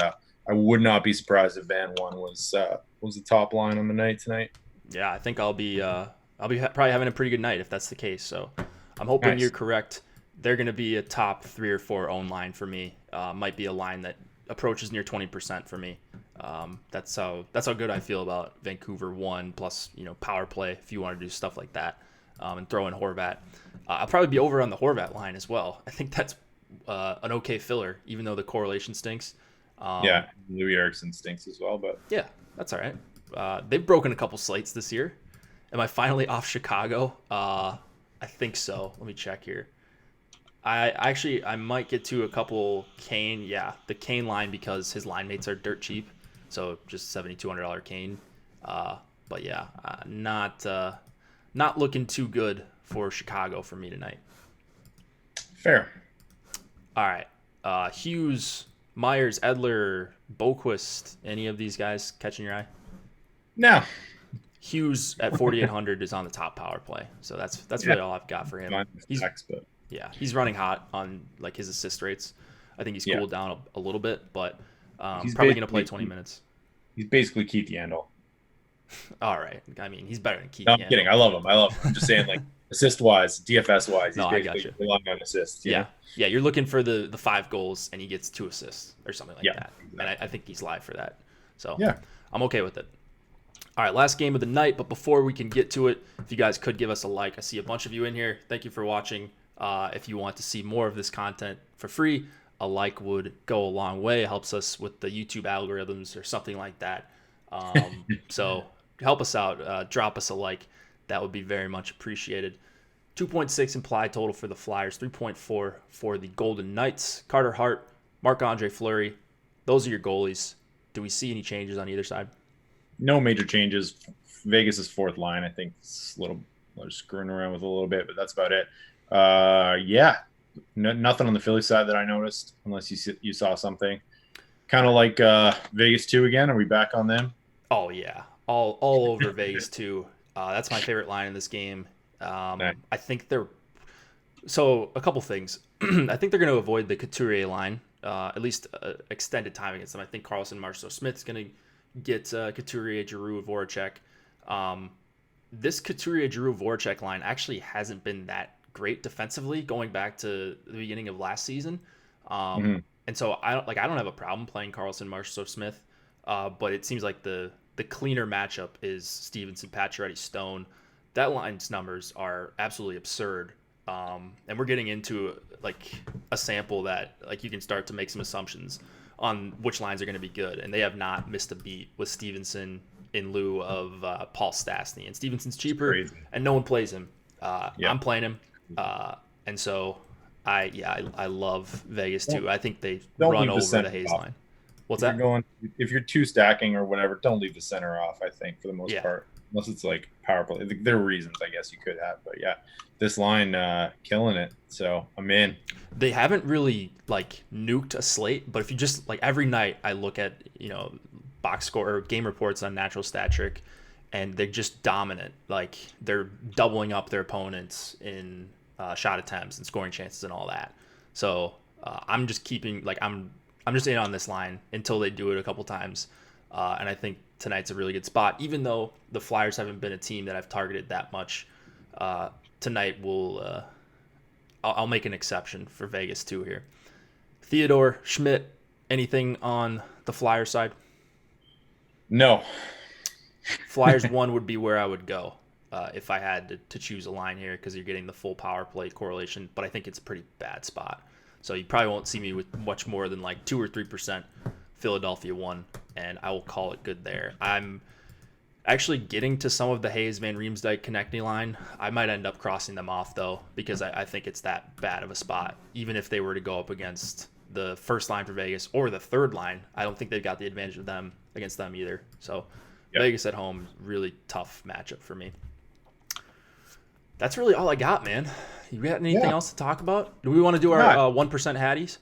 I would not be surprised if Van 1 was the top line on the night tonight. Yeah, I think I'll be probably having a pretty good night if that's the case. So I'm hoping You're correct. They're going to be a top 3 or 4 own line for me. Might be a line that approaches near 20% for me. That's how good I feel about Vancouver 1 plus power play if you want to do stuff like that, and throw in Horvat. I'll probably be over on the Horvat line as well. I think that's an okay filler, even though the correlation stinks. Louis Eriksson stinks as well, but yeah, that's all right. They've broken a couple slates this year. Am I finally off Chicago? I think so. Let me check here. I might get to a couple Kane. Yeah, the Kane line because his line mates are dirt cheap. So just $7,200 Kane. But yeah, not looking too good for Chicago for me tonight. Fair. All right. Hughes, Myers, Edler, Boquist, any of these guys catching your eye? No. Hughes at 4,800 is on the top power play. So that's really all I've got for him. He's running hot on like his assist rates. I think he's cooled down a little bit, but he's probably going to play 20 minutes. He's basically Keith Yandel. All right. I mean, he's better than Keith. No, I'm kidding. I love him. I'm just saying, like assist wise, DFS wise, he's basically relying on assists. Yeah. You're looking for the 5 goals and he gets 2 assists or something like that. Exactly. And I think he's live for that. So I'm okay with it. All right, last game of the night. But before we can get to it, if you guys could give us a like. I see a bunch of you in here. Thank you for watching. If you want to see more of this content for free, a like would go a long way. It helps us with the YouTube algorithms or something like that. So help us out. Drop us a like. That would be very much appreciated. 2.6 implied total for the Flyers. 3.4 for the Golden Knights. Carter Hart, Marc-Andre Fleury. Those are your goalies. Do we see any changes on either side? No major changes. Vegas' fourth line, I think, is a little screwing around with a little bit, but that's about it. Nothing on the Philly side that I noticed, unless you saw something. Kind of like Vegas 2 again. Are we back on them? Oh yeah, all over Vegas 2. That's my favorite line in this game. Nice. I think so a couple things. I think they're going to avoid the Couturier line, at least extended time against them. I think Carlson Marchessault-Smith's going to get Couturier, Giroux, Voracek. This Couturier, Giroux, Voracek line actually hasn't been that great defensively going back to the beginning of last season. And so I don't have a problem playing Carlson Marchessault-Smith, but it seems like the cleaner matchup is Stevenson, Pacioretty, Stone. That line's numbers are absolutely absurd. And we're getting into like a sample that like you can start to make some assumptions on which lines are going to be good. And they have not missed a beat with Stevenson in lieu of Paul Stastny. And Stevenson's cheaper and no one plays him. I'm playing him. And so I love Vegas too. I think they run over the Hayes line. What's that? If you're 2 stacking or whatever, don't leave the center off, I think, for the most part. Unless it's like power play. There are reasons I guess you could have, but this line killing it. So I'm in. They haven't really like nuked a slate, but if you just like every night I look at box score or game reports on Natural Stat Trick, and they're just dominant. Like they're doubling up their opponents in shot attempts and scoring chances and all that. So I'm just keeping I'm just in on this line until they do it a couple times. And I think tonight's a really good spot, even though the Flyers haven't been a team that I've targeted that much. Tonight I'll make an exception for Vegas too here. Theodore Schmidt, anything on the Flyer side? No. Flyers 1 would be where I would go if I had to choose a line here, because you're getting the full power play correlation, but I think it's a pretty bad spot. So you probably won't see me with much more than like 2 or 3% Philadelphia 1, and I will call it good there. I'm actually getting to some of the Hayes Van Riemsdyk Konechny line. I might end up crossing them off, though, because I think it's that bad of a spot. Even if they were to go up against the first line for Vegas or the third line, I don't think they've got the advantage of them against them either. So Vegas at home, really tough matchup for me. That's really all I got, man. You got anything else to talk about? Do we want to do our 1% Hatties?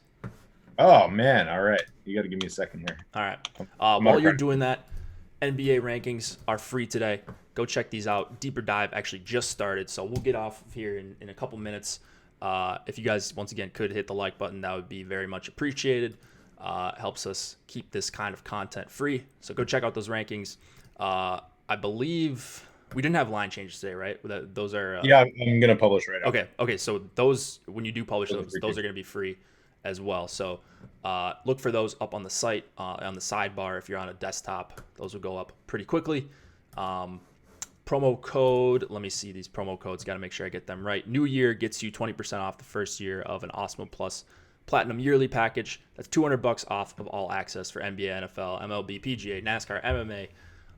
Oh, man. All right. You got to give me a second here. All right. While you're doing that, NBA rankings are free today. Go check these out. Deeper Dive actually just started, so we'll get off of here in a couple minutes. If you guys, once again, could hit the like button, that would be very much appreciated. Helps us keep this kind of content free. So go check out those rankings. I believe we didn't have line changes today, right? Those are... yeah, I'm going to publish right now. Okay, so those, when you do publish those are going to be free as well. So look for those up on the site, on the sidebar. If you're on a desktop, those will go up pretty quickly. Promo code, let me see these promo codes. Got to make sure I get them right. New Year gets you 20% off the first year of an Osmo Plus Platinum yearly package. That's $200 off of all access for NBA, NFL, MLB, PGA, NASCAR, MMA,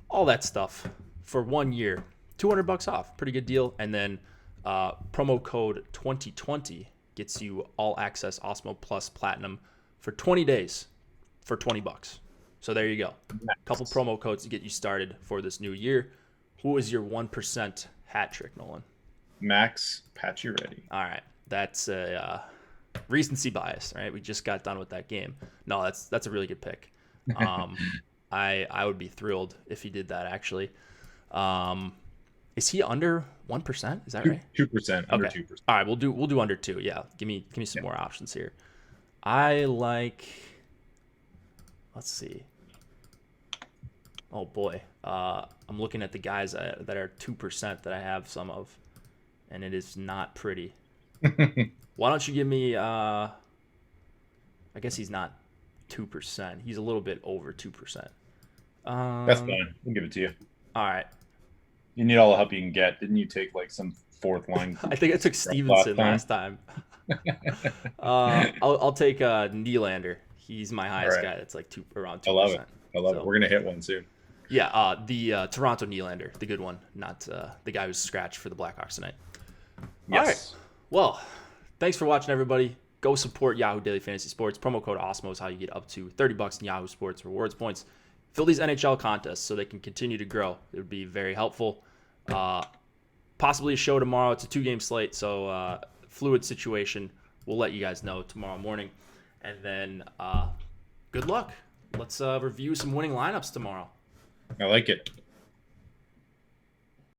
all that stuff for 1 year. $200 off, pretty good deal. And then promo code 2020 gets you all access Osmo Plus Platinum for 20 days for $20. So there you go. A couple promo codes to get you started for this new year. Who is your 1% hat trick, Nolan? Max Pacioretty. All right. That's a recency bias, right? We just got done with that game. No, that's a really good pick. I would be thrilled if he did that, actually. Is he under 1%? Is that right? 2%. Under 2%. All right, we'll do under 2. Yeah. Give me some more options here. I like, let's see. Oh boy. I'm looking at the guys that are 2% that I have some of, and it is not pretty. Why don't you give me I guess he's not 2%. He's a little bit over 2%. That's fine. We'll give it to you. All right. You need all the help you can get. Didn't you take like some fourth line? I think I took Stevenson last time. I'll take Nylander. He's my highest guy. That's like around 2%. I love it. We're gonna hit one soon. Yeah, the Toronto Nylander, the good one, not the guy who's scratched for the Blackhawks tonight. Yes. All right. Well, thanks for watching, everybody. Go support Yahoo Daily Fantasy Sports. Promo code OSMO is how you get up to $30 in Yahoo Sports rewards points. Fill these NHL contests so they can continue to grow. It would be very helpful. Possibly a show tomorrow. It's a 2-game slate, so fluid situation. We'll let you guys know tomorrow morning. And then good luck. Let's review some winning lineups tomorrow. I like it.